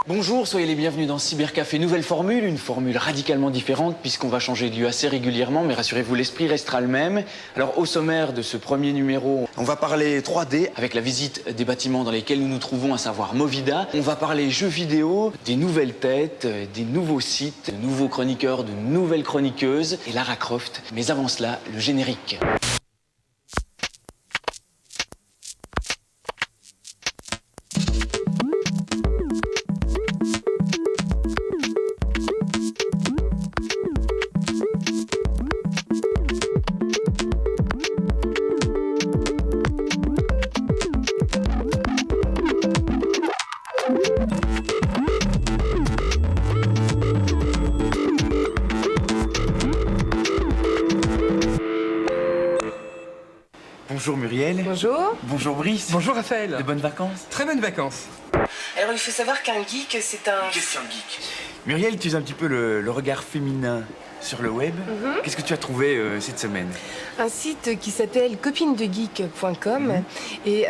Bonjour, soyez les bienvenus dans Cybercafé. Nouvelle formule, une formule radicalement différente puisqu'on va changer de lieu assez régulièrement, mais rassurez-vous, l'esprit restera le même. Alors au sommaire de ce premier numéro, on va parler 3D avec la visite des bâtiments dans lesquels nous nous trouvons, à savoir Movida. On va parler jeux vidéo, des nouvelles têtes, des nouveaux sites, de nouveaux chroniqueurs, de nouvelles chroniqueuses et Lara Croft. Mais avant cela, le générique. Bonjour Muriel. Bonjour. Bonjour Brice. Bonjour Raphaël. De bonnes vacances. Très bonnes vacances. Alors il faut savoir qu'un geek, c'est un... Question geek. Muriel, tu as un petit peu le regard féminin sur le web. Qu'est-ce que tu as trouvé cette semaine? Un site qui s'appelle copinedegeek.com et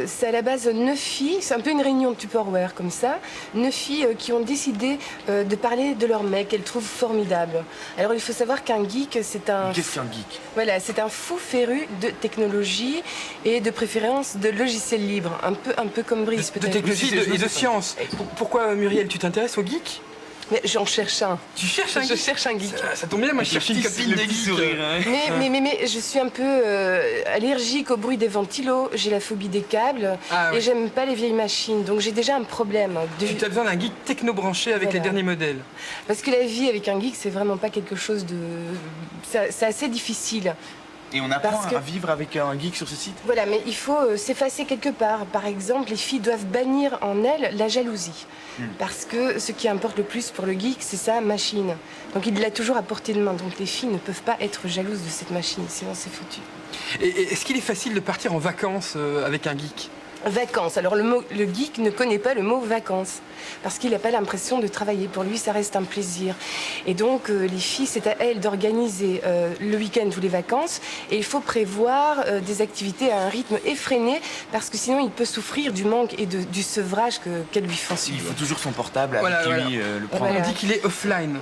c'est à la base 9 filles, c'est un peu une réunion de Tupperware comme ça, 9 filles qui ont décidé de parler de leur mec, qu'elles trouvent formidable. Alors il faut savoir qu'un geek, c'est un... Question geek. Voilà, c'est un fou féru de technologie et de préférence de logiciels libres, un peu comme Brice De peut-être. technologie et de science. Pourquoi Muriel, tu t'intéresses aux geeks? Mais j'en cherche un. Tu cherches un geek? Je cherche un geek. Ça tombe bien, moi je cherche une copine de geek. Mais je suis un peu allergique au bruit des ventilos, j'ai la phobie des câbles et j'aime pas les vieilles machines, donc j'ai déjà un problème. Tu as besoin d'un geek techno-branché avec les derniers modèles. Parce que la vie avec un geek, c'est vraiment pas quelque chose de... C'est assez difficile. Et on apprend à vivre avec un geek sur ce site? Voilà, mais il faut s'effacer quelque part. Par exemple, les filles doivent bannir en elles la jalousie. Parce que ce qui importe le plus pour le geek, c'est sa machine. Donc il l'a toujours à portée de main. Donc les filles ne peuvent pas être jalouses de cette machine, sinon c'est foutu. Et est-ce qu'il est facile de partir en vacances avec un geek? Vacances. Alors le geek ne connaît pas le mot vacances parce qu'il n'a pas l'impression de travailler. Pour lui, ça reste un plaisir. Et donc les filles, c'est à elles d'organiser le week-end ou les vacances. Et il faut prévoir des activités à un rythme effréné parce que sinon il peut souffrir du manque et du sevrage qu'elles lui font subir. Il faut toujours son portable avec lui, le prendre. On dit qu'il est offline.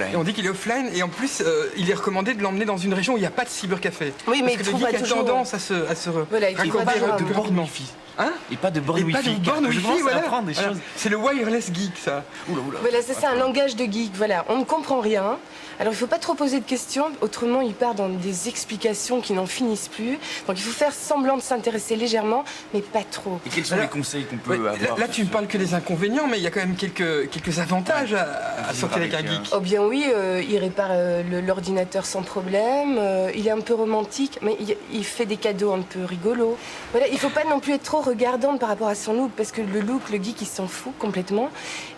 Et on dit qu'il est offline et en plus il est recommandé de l'emmener dans une région où il n'y a pas de cybercafé. Oui, mais parce que le geek a tendance à se raccorder de borne Wi-Fi. Hein? Et pas de borne Wi-Fi. Voilà. Apprendre des choses. C'est le wireless geek, ça. Oula. Voilà, c'est ça, un langage de geek. Voilà, on ne comprend rien. Alors il ne faut pas trop poser de questions, autrement il part dans des explications qui n'en finissent plus. Donc il faut faire semblant de s'intéresser légèrement, mais pas trop. Et quels sont les conseils qu'on peut avoir? Là tu ne parles que des inconvénients, mais il y a quand même quelques avantages à sortir avec un geek. Oh bien oui, il répare l'ordinateur sans problème, il est un peu romantique, mais il fait des cadeaux un peu rigolos. Voilà, il ne faut pas non plus être trop regardante par rapport à son look, parce que le geek il s'en fout complètement.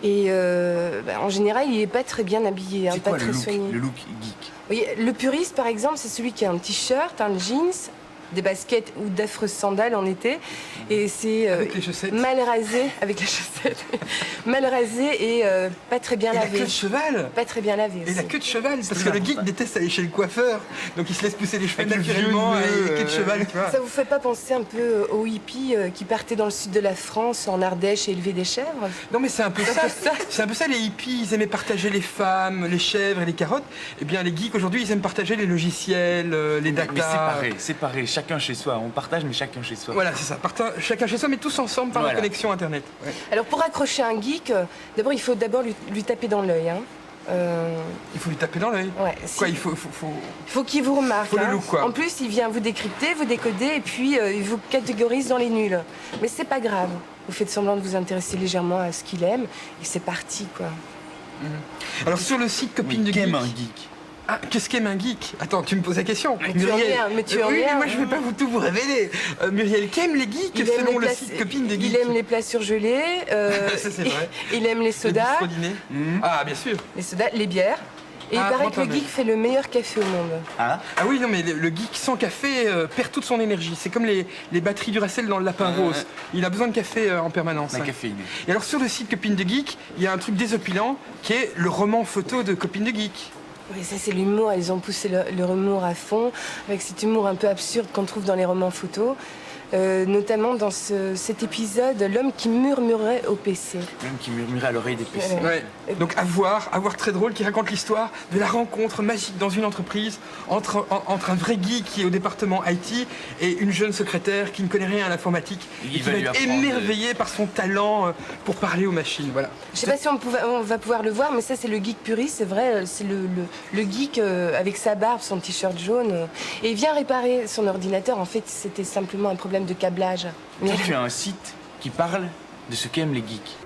Et en général il n'est pas très bien habillé, pas très soigné. Le look geek. Oui, le puriste, par exemple, c'est celui qui a un t-shirt, un jeans, des baskets ou d'affreuses sandales en été. Et c'est mal rasé, avec les chaussettes, mal rasé et pas très bien lavé. Et la queue de cheval. Pas très bien lavé aussi. Et la queue de cheval, parce que le geek déteste aller chez le coiffeur. Donc il se laisse pousser les cheveux naturellement et la queue de cheval, tu vois. Ça vous fait pas penser un peu aux hippies qui partaient dans le sud de la France, en Ardèche, et élevaient des chèvres? Non mais c'est un peu ça. C'est un peu ça, les hippies, ils aimaient partager les femmes, les chèvres et les carottes. Eh bien les geeks aujourd'hui, ils aiment partager les logiciels, les data. Mais séparé, chacun chez soi. On partage, mais chacun chez soi. Voilà, c'est ça. Chacun chez soi, mais tous ensemble par la connexion Internet. Ouais. Alors pour accrocher un geek, d'abord il faut lui taper dans l'œil. Hein. Il faut lui taper dans l'œil. Ouais, quoi, il faut qu'il vous remarque. Faut le look, quoi. En plus, il vient vous décrypter, vous décoder, et puis il vous catégorise dans les nuls. Mais c'est pas grave. Vous faites semblant de vous intéresser légèrement à ce qu'il aime, et c'est parti, quoi. Alors sur le site Copine de Geek. Qu'aime un geek? Ah, qu'est-ce qu'aime un geek? Attends, tu me poses la question. Mais Muriel, tu en oui, es mais moi je vais pas tout vous révéler. Muriel, qu'aime les geeks selon le site Copine des Geeks? Il aime les plats surgelés. Ça c'est vrai. Il aime les sodas. Ah, bien sûr. Les sodas, les bières. Et il paraît que le geek fait le meilleur café au monde. Ah oui, non, mais le geek sans café perd toute son énergie. C'est comme les batteries Duracell dans le lapin rose. Il a besoin de café en permanence. La caféine. Et alors sur le site Copine de Geek, il y a un truc désopilant qui est le roman photo de Copine de Geek. Oui, ça c'est l'humour, ils ont poussé leur humour à fond, avec cet humour un peu absurde qu'on trouve dans les romans photos. notamment dans cet épisode, l'homme qui murmurait au PC. L'homme qui murmurait à l'oreille des PC. Ouais. Donc à voir très drôle, qui raconte l'histoire de la rencontre magique dans une entreprise entre un vrai geek qui est au département IT et une jeune secrétaire qui ne connaît rien à l'informatique et qui va être émerveillée par son talent pour parler aux machines. Voilà. Je sais pas si on va pouvoir le voir, mais ça c'est le geek puriste, c'est vrai, c'est le geek avec sa barbe, son t-shirt jaune. Et il vient réparer son ordinateur, en fait c'était simplement un problème de câblage. Toi, tu as un site qui parle de ce qu'aiment les geeks.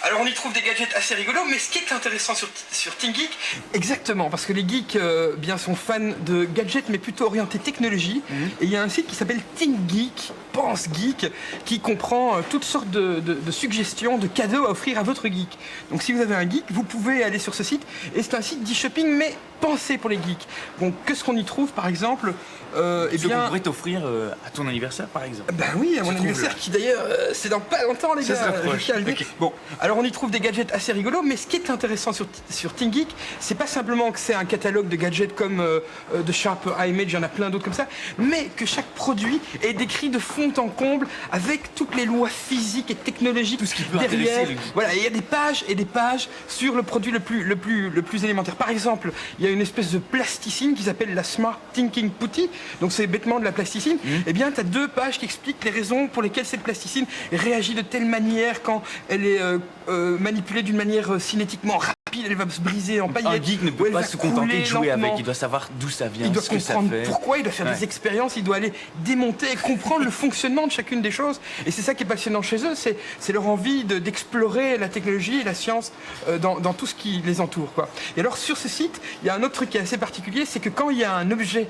Alors on y trouve des gadgets assez rigolos, mais ce qui est intéressant sur ThinkGeek, exactement, parce que les geeks bien sont fans de gadgets, mais plutôt orientés technologie. Et il y a un site qui s'appelle ThinkGeek, Pense Geek, qui comprend toutes sortes de suggestions, de cadeaux à offrir à votre geek. Donc si vous avez un geek, vous pouvez aller sur ce site, et c'est un site d'e-shopping, mais pensé pour les geeks. Donc qu'est-ce qu'on y trouve, par exemple eh bien, qu'on pourrait t'offrir à ton anniversaire, par exemple. Ben oui, à mon anniversaire, qui d'ailleurs, c'est dans pas longtemps, les gars. Ça s'approche. Okay. Bon, alors on y trouve des gadgets assez rigolos, mais ce qui est intéressant sur ThinkGeek, c'est pas simplement que c'est un catalogue de gadgets comme de Sharp iMage, il y en a plein d'autres comme ça, mais que chaque produit est décrit de fond en comble avec toutes les lois physiques et technologiques. Tout ce qui peut derrière. intéresser le geek. Voilà, il y a des pages et des pages sur le produit le plus élémentaire. Par exemple, il y a une espèce de plasticine qui s'appelle la Smart Thinking Putty, donc c'est bêtement de la plasticine. Eh bien, tu as 2 pages qui expliquent les raisons pour lesquelles cette plasticine réagit de telle manière quand elle est manipulée d'une manière cinétiquement rapide, elle va se briser en paillettes. Un geek ne peut pas se contenter de jouer avec, il doit savoir d'où ça vient, il doit ce que ça comprendre fait. pourquoi, il doit faire des expériences, il doit aller démonter et comprendre le fonctionnement de chacune des choses. Et c'est ça qui est passionnant chez eux, c'est leur envie d'explorer la technologie et la science dans tout ce qui les entoure, quoi. Et alors sur ce site, il y a un autre truc qui est assez particulier, c'est que quand il y a un objet,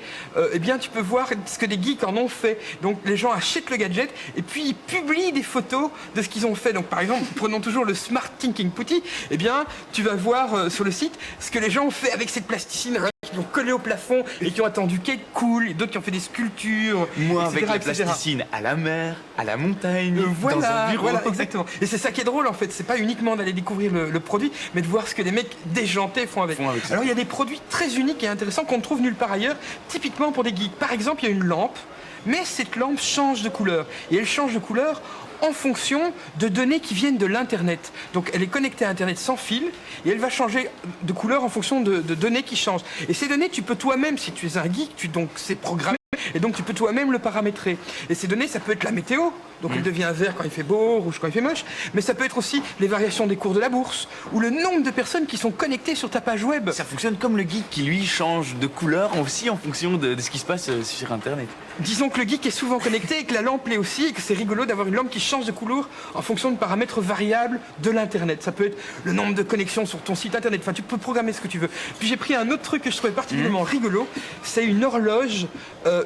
eh bien tu peux voir ce que des geeks en ont fait. Donc les gens achètent le gadget et puis ils publient des photos de ce qu'ils ont fait. Donc par exemple, prenons toujours le Smart Thinking Putty, eh bien tu vas voir sur le site ce que les gens ont fait avec cette plasticine, qui l'ont collé au plafond et qui ont attendu qu'elle coule, et d'autres qui ont fait des sculptures. Moi, etc., avec la etc. plasticine à la mer, à la montagne, Voilà, dans un bureau. voilà, exactement. Et c'est ça qui est drôle en fait, c'est pas uniquement d'aller découvrir le produit, mais de voir ce que les mecs déjantés font avec. Alors il y a des produits très uniques et intéressants qu'on ne trouve nulle part ailleurs, typiquement pour des geeks. Par exemple, il y a une lampe, mais cette lampe change de couleur. Et elle change de couleur en fonction de données qui viennent de l'Internet. Donc elle est connectée à Internet sans fil et elle va changer de couleur en fonction de données qui changent. Et ces données, tu peux toi-même, si tu es un geek, donc c'est programmé. Et donc tu peux toi-même le paramétrer. Et ces données, ça peut être la météo, donc elle devient vert quand il fait beau, rouge quand il fait moche, mais ça peut être aussi les variations des cours de la bourse, ou le nombre de personnes qui sont connectées sur ta page web. Ça fonctionne comme le geek qui lui change de couleur aussi en fonction de ce qui se passe sur Internet. Disons que le geek est souvent connecté et que la lampe l'est aussi, et que c'est rigolo d'avoir une lampe qui change de couleur en fonction de paramètres variables de l'Internet. Ça peut être le nombre de connexions sur ton site Internet, enfin tu peux programmer ce que tu veux. Puis j'ai pris un autre truc que je trouvais particulièrement rigolo, c'est une horloge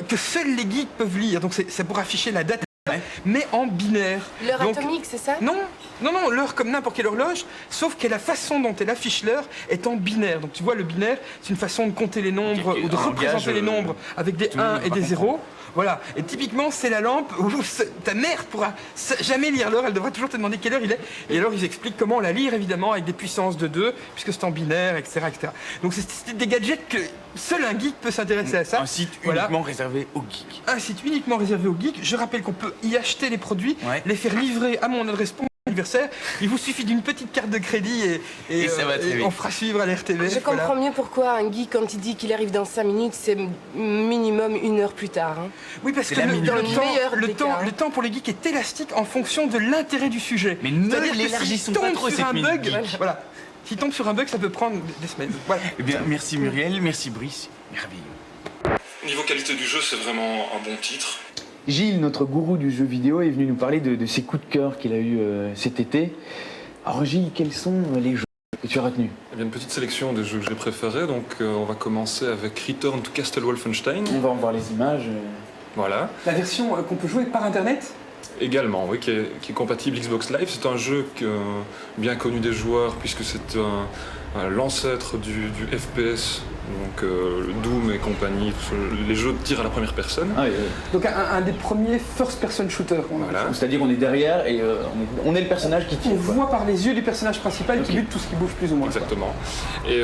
que seuls les geeks peuvent lire, donc c'est pour afficher la date, mais en binaire. L'heure Donc, atomique, c'est ça? Non, l'heure comme n'importe quelle horloge, sauf que la façon dont elle affiche l'heure est en binaire. Donc tu vois, le binaire, c'est une façon de compter les nombres ou de représenter les nombres avec des 1 et des 0. Voilà, et typiquement c'est la lampe où ta mère pourra jamais lire l'heure, elle devra toujours te demander quelle heure il est. Et alors ils expliquent comment la lire évidemment avec des puissances de 2, puisque c'est en binaire, etc. etc. Donc c'est des gadgets que seul un geek peut s'intéresser à ça. Un site uniquement réservé aux geeks. Un site uniquement réservé aux geeks. Je rappelle qu'on peut y acheter les produits, les faire livrer à mon adresse pour mon anniversaire. Il vous suffit d'une petite carte de crédit et ça va très vite. on fera suivre à la RTV. Je comprends mieux pourquoi un geek, quand il dit qu'il arrive dans 5 minutes, c'est minimum 1 heure plus tard. Hein. Oui, parce que le temps pour les geeks est élastique en fonction de l'intérêt du sujet. Mais ne l'élargissons pas trop cette minute geek. Voilà. S'il tombe sur un bug, ça peut prendre des semaines. Voilà. Eh bien, merci Muriel, merci Brice. Merveilleux. Niveau qualité du jeu, c'est vraiment un bon titre. Gilles, notre gourou du jeu vidéo, est venu nous parler de ses coups de cœur qu'il a eu cet été. Alors Gilles, quels sont les jeux que tu as retenus? Il y a une petite sélection des jeux que j'ai préférés, donc on va commencer avec Return to Castle Wolfenstein. On va en voir les images. Voilà. La version qu'on peut jouer par internet? Également, oui, qui est compatible Xbox Live. C'est un jeu bien connu des joueurs, puisque c'est l'ancêtre du FPS, donc Doom et compagnie, les jeux de tir à la première personne. Ah, oui. Donc un des premiers first-person shooters. Voilà. C'est-à-dire on est derrière et on est le personnage qui tire. On voit par les yeux du personnage principal qui bute tout ce qui bouge plus ou moins. Exactement. Et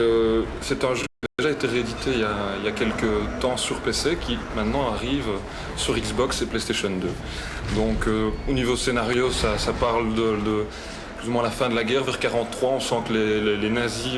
c'est un jeu déjà été réédité il y a quelques temps sur PC, qui maintenant arrive sur Xbox et PlayStation 2. Donc au niveau scénario, ça parle de plus ou moins la fin de la guerre, vers 1943. On sent que les nazis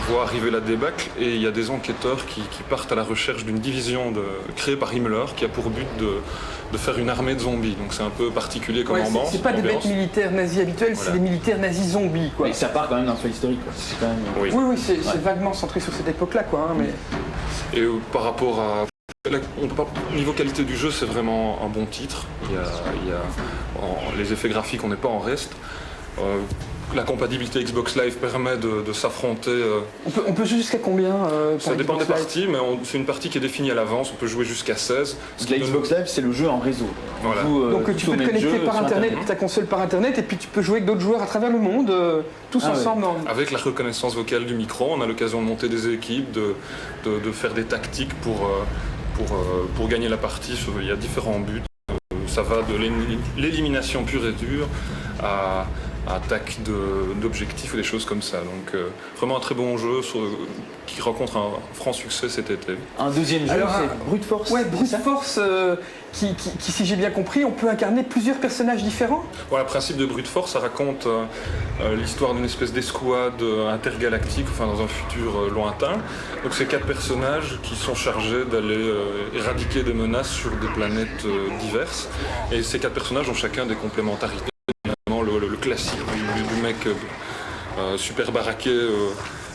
voient arriver la débâcle, et il y a des enquêteurs qui partent à la recherche d'une division créée par Himmler, qui a pour but de faire une armée de zombies. Donc c'est un peu particulier comme ambiance. C'est pas des bêtes militaires nazis habituels, voilà. C'est des militaires nazis zombies, quoi. Mais ça part quand même d'un fait historique, quoi. C'est quand même... Oui, c'est vaguement centré sur cette époque-là, quoi. Hein, mais... Et par rapport à... Au niveau qualité du jeu, c'est vraiment un bon titre. Les effets graphiques, on n'est pas en reste. La compatibilité Xbox Live permet de s'affronter. On peut jouer jusqu'à combien Ça dépend des parties, mais c'est une partie qui est définie à l'avance. On peut jouer jusqu'à 16. La Xbox Live, c'est le jeu en réseau. Voilà. Donc tu peux te connecter par Internet, ta console par Internet, et puis tu peux jouer avec d'autres joueurs à travers le monde, tous ensemble. Ouais. Avec la reconnaissance vocale du micro, on a l'occasion de monter des équipes, de faire des tactiques pour gagner la partie. Il y a différents buts. Ça va de l'élimination pure et dure à attaque d'objectifs ou des choses comme ça. Donc vraiment un très bon jeu qui rencontre un franc succès cet été. Un deuxième jeu, c'est Brute Force. Ouais, Brute Force, qui, si j'ai bien compris, on peut incarner plusieurs personnages différents. Voilà, le principe de Brute Force, ça raconte l'histoire d'une espèce d'escouade intergalactique, enfin dans un futur lointain. Donc c'est 4 personnages qui sont chargés d'aller éradiquer des menaces sur des planètes diverses. Et ces 4 personnages ont chacun des complémentarités. Le classique du mec super baraqué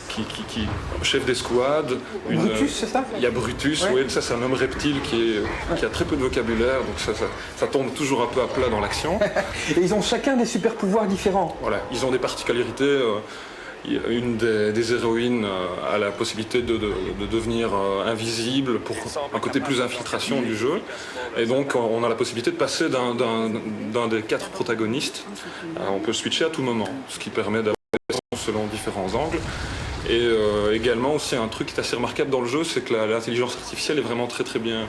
qui chef d'escouade. Brutus, c'est ça? Il y a Brutus, ouais. Oui, ça c'est un homme reptile qui a très peu de vocabulaire, donc ça tombe toujours un peu à plat dans l'action. Et ils ont chacun des super pouvoirs différents. Voilà, ils ont des particularités. Une des héroïnes a la possibilité de devenir invisible pour un côté plus infiltration du jeu. Et donc on a la possibilité de passer d'un des 4 protagonistes. On peut switcher à tout moment, ce qui permet d'avoir selon différents angles. Et également aussi un truc qui est assez remarquable dans le jeu, c'est que l'intelligence artificielle est vraiment très bien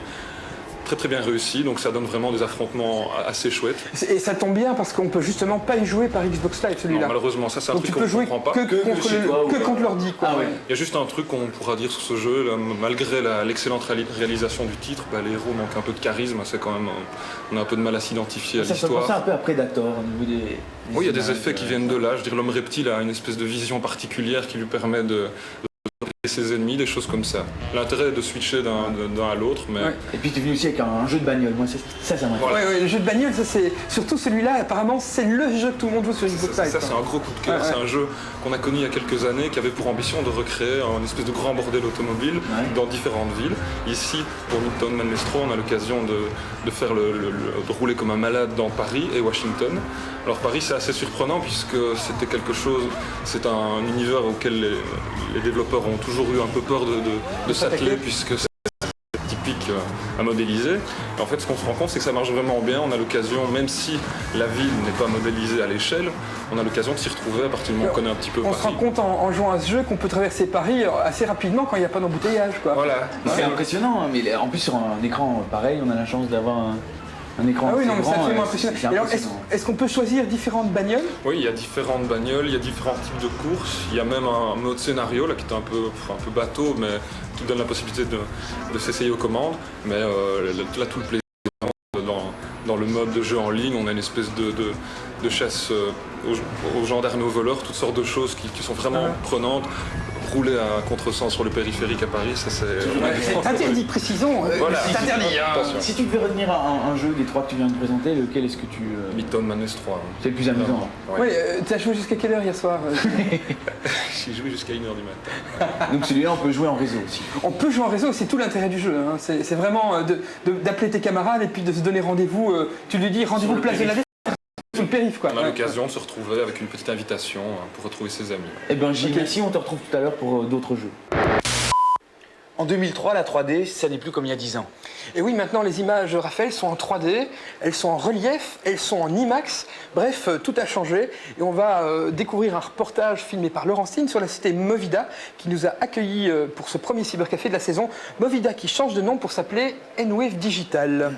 réussi, donc ça donne vraiment des affrontements assez chouettes. Et ça tombe bien parce qu'on peut justement pas y jouer par Xbox Live, celui-là. Non, malheureusement, ça c'est un truc qu'on ne comprend pas. Que contre l'ordi, quoi. Ah ouais. Il y a juste un truc qu'on pourra dire sur ce jeu, là, malgré l'excellente réalisation du titre, les héros manquent un peu de charisme, c'est quand même, on a un peu de mal à s'identifier à l'histoire. Ça fait penser un peu à Predator au niveau des oui, il y a des effets qui viennent de là. Je veux dire, l'homme reptile a une espèce de vision particulière qui lui permet de ses ennemis, des choses comme ça. L'intérêt est de switcher d'un à l'autre, mais... Ouais. Et puis tu es venu aussi avec un jeu de bagnole, moi ça m'intéresse. Voilà. Ouais, le jeu de bagnole, ça c'est... Surtout celui-là, apparemment, c'est le jeu que tout le monde joue sur Xbox Live. Ça c'est un gros coup de cœur, c'est un jeu qu'on a connu il y a quelques années, qui avait pour ambition de recréer un espèce de grand bordel automobile dans différentes villes. Ici, pour Midtown Manlestro, on a l'occasion de faire de rouler comme un malade dans Paris et Washington. Alors Paris c'est assez surprenant puisque c'est un univers auquel les développeurs ont toujours eu un peu peur de s'atteler puisque c'est typique à modéliser. Et en fait ce qu'on se rend compte c'est que ça marche vraiment bien, on a l'occasion, même si la ville n'est pas modélisée à l'échelle, on a l'occasion de s'y retrouver à partir du moment où on connaît un petit peu Paris. On se rend compte en jouant à ce jeu qu'on peut traverser Paris assez rapidement quand il n'y a pas d'embouteillage, quoi. Voilà. C'est impressionnant, hein, mais en plus sur un écran pareil, on a la chance d'avoir un écran oui, non, mais c'est grand, absolument impressionnant. Alors, est-ce qu'on peut choisir différentes bagnoles? Oui, il y a différentes bagnoles, il y a différents types de courses. Il y a même un mode scénario là, qui est un peu bateau, mais qui donne la possibilité de s'essayer aux commandes. Mais là, tout le plaisir dans le mode de jeu en ligne, on a une espèce de chasse aux gendarmes et aux voleurs, toutes sortes de choses qui sont vraiment prenantes. Rouler à contresens sur le périphérique à Paris, ça c'est... Interdit, précisons. Voilà. C'est interdit. Si tu devais retenir un jeu des 3 que tu viens de présenter, lequel est-ce que tu... Midtown Madness 3. C'est le plus amusant. Oui, tu as joué jusqu'à quelle heure hier soir? J'ai joué jusqu'à 1h du matin. Donc celui-là, on peut jouer en réseau aussi. On peut jouer en réseau, c'est tout l'intérêt du jeu. Hein. C'est vraiment d'appeler tes camarades et puis de se donner rendez-vous. Tu lui dis rendez-vous place de la sur le périph', quoi. On a l'occasion de se retrouver avec une petite invitation pour retrouver ses amis. Eh bien, Gilles, merci, on te retrouve tout à l'heure pour d'autres jeux. En 2003, la 3D, ça n'est plus comme il y a 10 ans. Et oui, maintenant les images, Raphaël, sont en 3D, elles sont en relief, elles sont en IMAX, bref, tout a changé. Et on va découvrir un reportage filmé par Laurent Steen sur la cité Movida, qui nous a accueillis pour ce premier cybercafé de la saison. Movida qui change de nom pour s'appeler N-Wave Digital.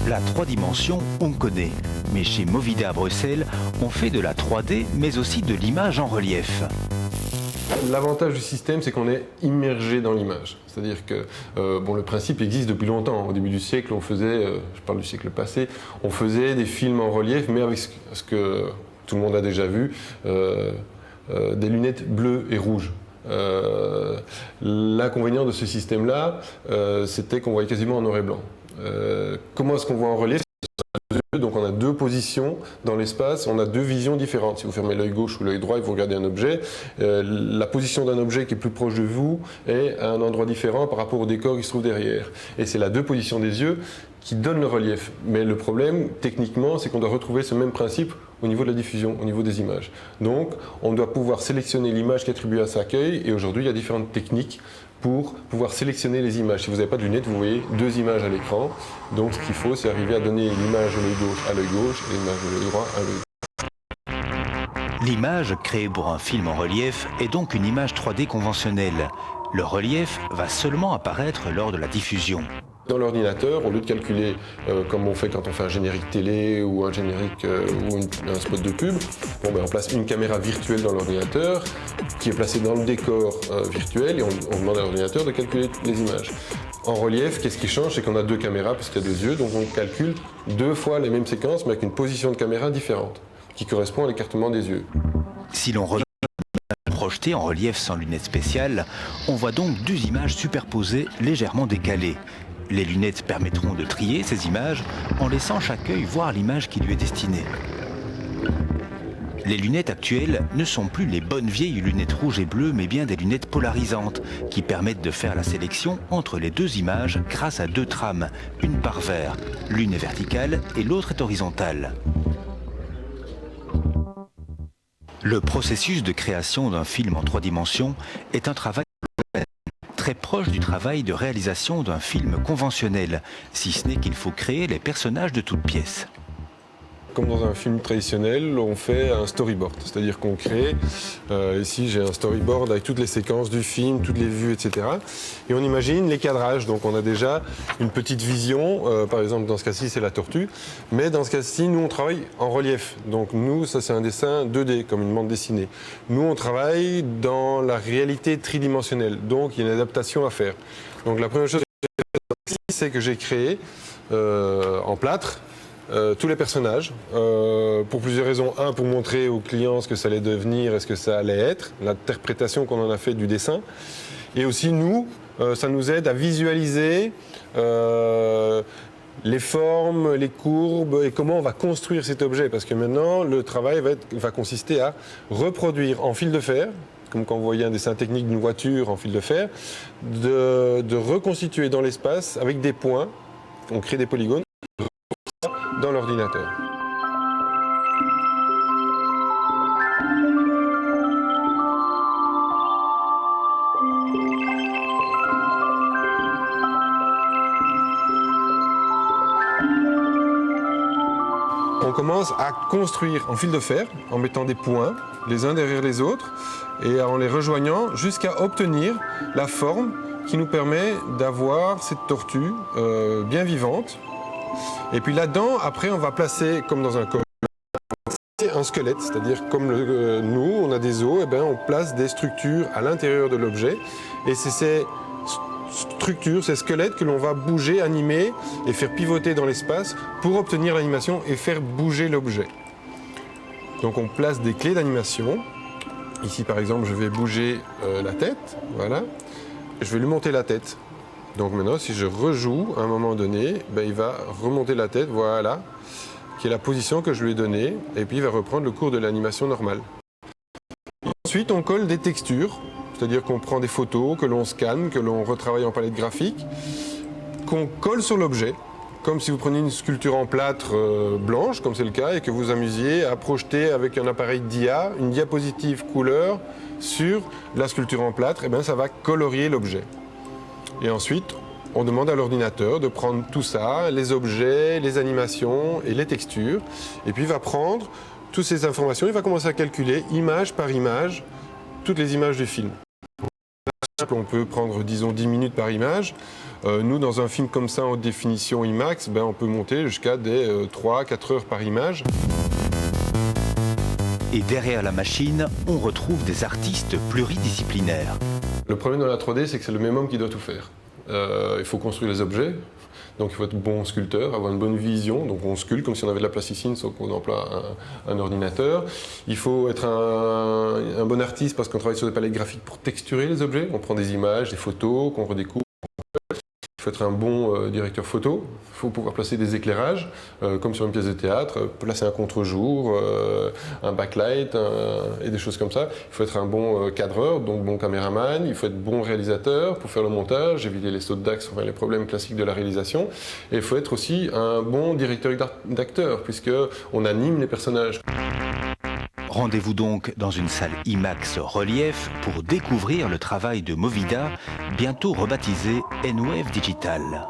La La 3 dimensions, on connaît. Mais chez Movida à Bruxelles, on fait de la 3D, mais aussi de l'image en relief. L'avantage du système, c'est qu'on est immergé dans l'image. C'est-à-dire que le principe existe depuis longtemps. Au début du siècle, on faisait, je parle du siècle passé, on faisait des films en relief, mais avec ce que tout le monde a déjà vu, des lunettes bleues et rouges. L'inconvénient de ce système-là, c'était qu'on voyait quasiment en noir et blanc. Comment est-ce qu'on voit en relief ? Donc on a deux positions dans l'espace, on a deux visions différentes. Si vous fermez l'œil gauche ou l'œil droit et vous regardez un objet, la position d'un objet qui est plus proche de vous est à un endroit différent par rapport au décor qui se trouve derrière. Et c'est la deux positions des yeux qui donnent le relief. Mais le problème, techniquement, c'est qu'on doit retrouver ce même principe au niveau de la diffusion, au niveau des images. Donc on doit pouvoir sélectionner l'image qui est attribuée à chaque œil, et aujourd'hui il y a différentes techniques pour pouvoir sélectionner les images. Si vous n'avez pas de lunettes, vous voyez deux images à l'écran. Donc ce qu'il faut, c'est arriver à donner l'image de l'œil gauche à l'œil gauche et l'image de l'œil droit à l'œil droit. L'image créée pour un film en relief est donc une image 3D conventionnelle. Le relief va seulement apparaître lors de la diffusion. Dans l'ordinateur, au lieu de calculer comme on fait quand on fait un générique télé ou un générique ou un spot de pub, on place une caméra virtuelle dans l'ordinateur qui est placée dans le décor virtuel, et on demande à l'ordinateur de calculer les images. En relief, qu'est-ce qui change? C'est qu'on a deux caméras puisqu'il y a deux yeux, donc on calcule deux fois les mêmes séquences mais avec une position de caméra différente qui correspond à l'écartement des yeux. Si l'on regarde projeté en relief sans lunettes spéciales, on voit donc deux images superposées légèrement décalées. Les lunettes permettront de trier ces images en laissant chaque œil voir l'image qui lui est destinée. Les lunettes actuelles ne sont plus les bonnes vieilles lunettes rouges et bleues, mais bien des lunettes polarisantes qui permettent de faire la sélection entre les deux images grâce à deux trames, une par verre. L'une est verticale et l'autre est horizontale. Le processus de création d'un film en 3 dimensions est un travail très proche du travail de réalisation d'un film conventionnel, si ce n'est qu'il faut créer les personnages de toutes pièces. Comme dans un film traditionnel, on fait un storyboard, c'est-à-dire qu'on crée, ici j'ai un storyboard avec toutes les séquences du film, toutes les vues, etc. Et on imagine les cadrages, donc on a déjà une petite vision, par exemple dans ce cas-ci c'est la tortue, mais dans ce cas-ci nous on travaille en relief, donc nous ça c'est un dessin 2D, comme une bande dessinée. Nous on travaille dans la réalité tridimensionnelle, donc il y a une adaptation à faire. Donc la première chose c'est que j'ai créé en plâtre tous les personnages, pour plusieurs raisons. Un, pour montrer aux clients ce que ça allait devenir et ce que ça allait être, l'interprétation qu'on en a fait du dessin. Et aussi, nous, ça nous aide à visualiser les formes, les courbes et comment on va construire cet objet. Parce que maintenant, le travail va consister à reproduire en fil de fer, comme quand vous voyez un dessin technique d'une voiture en fil de fer, de reconstituer dans l'espace avec des points, on crée des polygones, dans l'ordinateur. On commence à construire en fil de fer en mettant des points les uns derrière les autres et en les rejoignant jusqu'à obtenir la forme qui nous permet d'avoir cette tortue bien vivante. Et puis là-dedans, après, on va placer, comme dans un corps, un squelette, c'est-à-dire comme nous, on a des os, et bien on place des structures à l'intérieur de l'objet. Et c'est ces structures, ces squelettes que l'on va bouger, animer et faire pivoter dans l'espace pour obtenir l'animation et faire bouger l'objet. Donc on place des clés d'animation. Ici, par exemple, je vais bouger la tête, voilà. Je vais lui monter la tête. Donc maintenant, si je rejoue à un moment donné, il va remonter la tête, voilà, qui est la position que je lui ai donnée, et puis il va reprendre le cours de l'animation normale. Ensuite, on colle des textures, c'est-à-dire qu'on prend des photos, que l'on scanne, que l'on retravaille en palette graphique, qu'on colle sur l'objet, comme si vous preniez une sculpture en plâtre blanche, comme c'est le cas, et que vous amusiez à projeter avec un appareil d'IA, une diapositive couleur sur la sculpture en plâtre, et bien ça va colorier l'objet. Et ensuite, on demande à l'ordinateur de prendre tout ça, les objets, les animations et les textures, et puis il va prendre toutes ces informations, il va commencer à calculer image par image toutes les images du film. On peut prendre, disons, 10 minutes par image. Nous, dans un film comme ça, en haute définition IMAX, on peut monter jusqu'à des 3-4 heures par image. Et derrière la machine, on retrouve des artistes pluridisciplinaires. Le problème dans la 3D, c'est que c'est le même homme qui doit tout faire. Il faut construire les objets, donc il faut être bon sculpteur, avoir une bonne vision, donc on sculpte comme si on avait de la plasticine, sauf qu'on emploie un ordinateur. Il faut être un bon artiste parce qu'on travaille sur des palettes graphiques pour texturer les objets. On prend des images, des photos qu'on redécoupe. Il faut être un bon directeur photo, il faut pouvoir placer des éclairages, comme sur une pièce de théâtre, placer un contre-jour, un backlight et des choses comme ça. Il faut être un bon cadreur, donc bon caméraman, il faut être bon réalisateur pour faire le montage, éviter les sautes d'axe, enfin les problèmes classiques de la réalisation. Et il faut être aussi un bon directeur d'acteur, puisqu'on anime les personnages. Rendez-vous donc dans une salle IMAX Relief pour découvrir le travail de Movida, bientôt rebaptisé N-Wave Digital.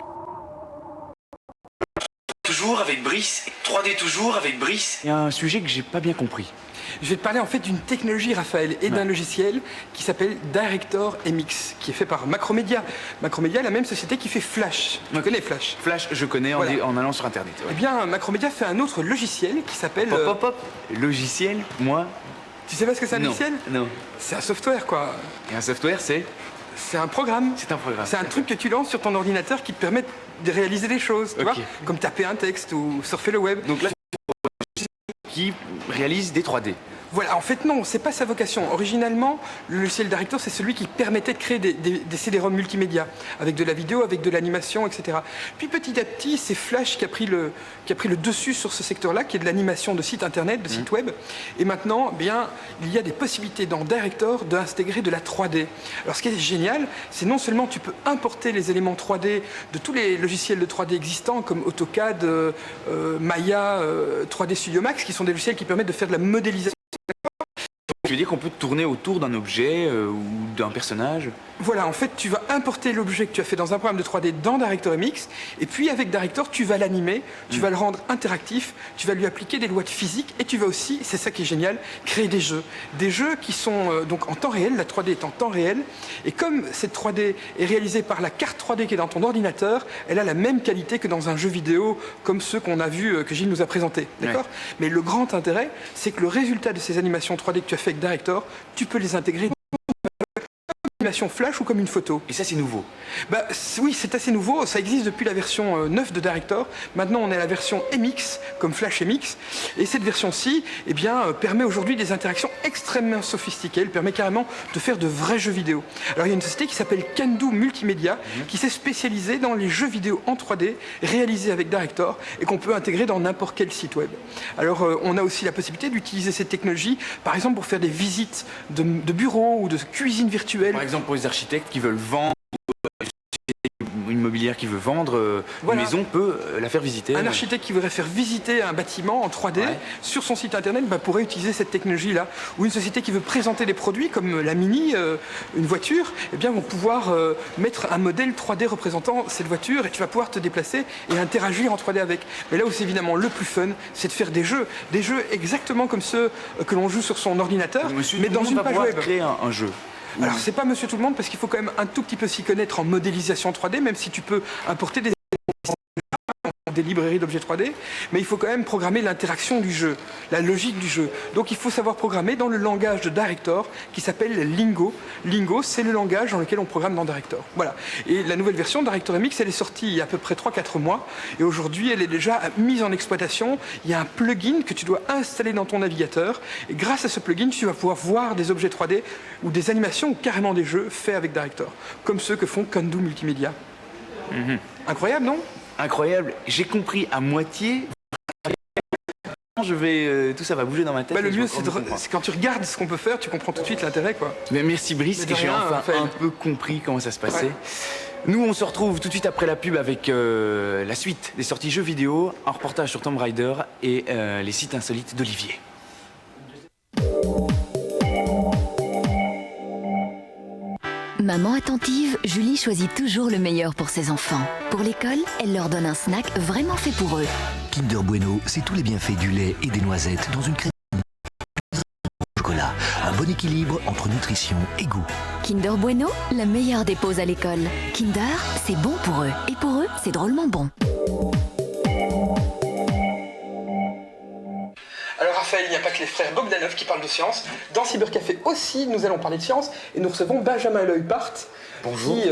Toujours avec Brice, 3D toujours avec Brice. Il y a un sujet que j'ai pas bien compris. Je vais te parler en fait d'une technologie, Raphaël, et d'un logiciel qui s'appelle Director MX, qui est fait par Macromedia. Macromedia est la même société qui fait Flash. Tu connais Flash? Flash, je connais en allant sur Internet. Ouais. Eh bien, Macromedia fait un autre logiciel qui s'appelle... Logiciel, moi... Tu sais pas ce que c'est un logiciel? Non. C'est un software, quoi. Et un software, c'est un programme. C'est un programme. C'est un truc que tu lances sur ton ordinateur qui te permet de réaliser des choses, tu vois, comme taper un texte ou surfer le web. Donc là, qui réalise des 3D. Voilà, en fait non, c'est pas sa vocation. Originalement, le logiciel Director, c'est celui qui permettait de créer des CD-ROM multimédia, avec de la vidéo, avec de l'animation, etc. Puis petit à petit, c'est Flash qui a pris le dessus sur ce secteur-là, qui est de l'animation de sites internet, de sites web. Et maintenant, bien, il y a des possibilités dans Director d'intégrer de la 3D. Alors ce qui est génial, c'est non seulement tu peux importer les éléments 3D de tous les logiciels de 3D existants, comme AutoCAD, Maya, 3D Studio Max, qui sont des logiciels qui permettent de faire de la modélisation. Tu veux dire qu'on peut tourner autour d'un objet ou d'un personnage? Voilà, en fait, tu vas importer l'objet que tu as fait dans un programme de 3D dans Director MX, et puis avec Director, tu vas l'animer, tu vas le rendre interactif, tu vas lui appliquer des lois de physique, et tu vas aussi, c'est ça qui est génial, créer des jeux. Des jeux qui sont donc en temps réel, la 3D est en temps réel, et comme cette 3D est réalisée par la carte 3D qui est dans ton ordinateur, elle a la même qualité que dans un jeu vidéo comme ceux qu'on a vus, que Gilles nous a présentés. D'accord ? Mais le grand intérêt, c'est que le résultat de ces animations 3D que tu as fait avec Director, tu peux les intégrer animation flash ou comme une photo. Et ça, c'est nouveau? Oui, c'est assez nouveau. Ça existe depuis la version 9 de Director. Maintenant, on est à la version MX, comme Flash MX. Et cette version-ci, permet aujourd'hui des interactions extrêmement sophistiquées. Elle permet carrément de faire de vrais jeux vidéo. Alors, il y a une société qui s'appelle Kandou Multimédia, qui s'est spécialisée dans les jeux vidéo en 3D, réalisés avec Director, et qu'on peut intégrer dans n'importe quel site web. Alors, on a aussi la possibilité d'utiliser cette technologie, par exemple, pour faire des visites de bureaux ou de cuisine virtuelle. Par exemple, pour les architectes qui veulent vendre, une immobilière qui veut vendre une maison peut la faire visiter. Un architecte qui voudrait faire visiter un bâtiment en 3D sur son site internet pourrait utiliser cette technologie-là. Ou une société qui veut présenter des produits comme la Mini, une voiture, vont pouvoir mettre un modèle 3D représentant cette voiture et tu vas pouvoir te déplacer et interagir en 3D avec. Mais là où c'est évidemment le plus fun, c'est de faire des jeux exactement comme ceux que l'on joue sur son ordinateur, mais dans une page web. Créer un jeu. Alors, c'est pas Monsieur Tout le Monde parce qu'il faut quand même un tout petit peu s'y connaître en modélisation 3D, même si tu peux importer des librairies d'objets 3D, mais il faut quand même programmer l'interaction du jeu, la logique du jeu. Donc il faut savoir programmer dans le langage de Director qui s'appelle Lingo. Lingo, c'est le langage dans lequel on programme dans Director. Voilà. Et la nouvelle version de Director MX, elle est sortie il y a à peu près 3-4 mois, et aujourd'hui elle est déjà mise en exploitation. Il y a un plugin que tu dois installer dans ton navigateur, et grâce à ce plugin, tu vas pouvoir voir des objets 3D ou des animations ou carrément des jeux faits avec Director, comme ceux que font Kandou Multimédia. Incroyable, non ? Incroyable, j'ai compris à moitié. Tout ça va bouger dans ma tête. Le mieux, c'est quand tu regardes ce qu'on peut faire, tu comprends tout de suite l'intérêt, quoi. Mais merci Brice, j'ai enfin un peu compris comment ça se passait. Nous, on se retrouve tout de suite après la pub avec la suite des sorties jeux vidéo, un reportage sur Tomb Raider et les sites insolites d'Olivier. Maman attentive, Julie choisit toujours le meilleur pour ses enfants. Pour l'école, elle leur donne un snack vraiment fait pour eux. Kinder Bueno, c'est tous les bienfaits du lait et des noisettes dans une crème au chocolat. Un bon équilibre. l'équilibre entre nutrition et goût. Kinder Bueno, la meilleure des pauses à l'école. Kinder, c'est bon pour eux. Et pour eux, c'est drôlement bon. Alors Raphaël, il n'y a pas que les frères Bogdanov qui parlent de science. Dans Cybercafé aussi, nous allons parler de science et nous recevons Benjamin Loypart. Bonjour. Qui,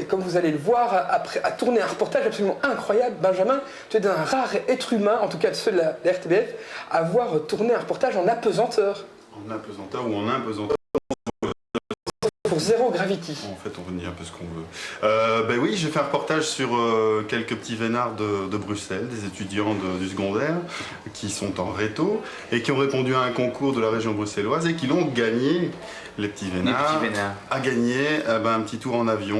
comme vous allez le voir, a tourné un reportage absolument incroyable. Benjamin, tu es un rare être humain, en tout cas de ceux de la RTBF, à avoir tourné un reportage en apesanteur. En apesanteur ou en impesanteur. Pour Zero Gravity. En fait, on veut dire un peu ce qu'on veut. Ben oui, j'ai fait un reportage sur quelques petits vénards de Bruxelles, des étudiants du secondaire, qui sont en réto et qui ont répondu à un concours de la région bruxelloise et qui l'ont gagné. Les petits vénards a gagné un petit tour en avion,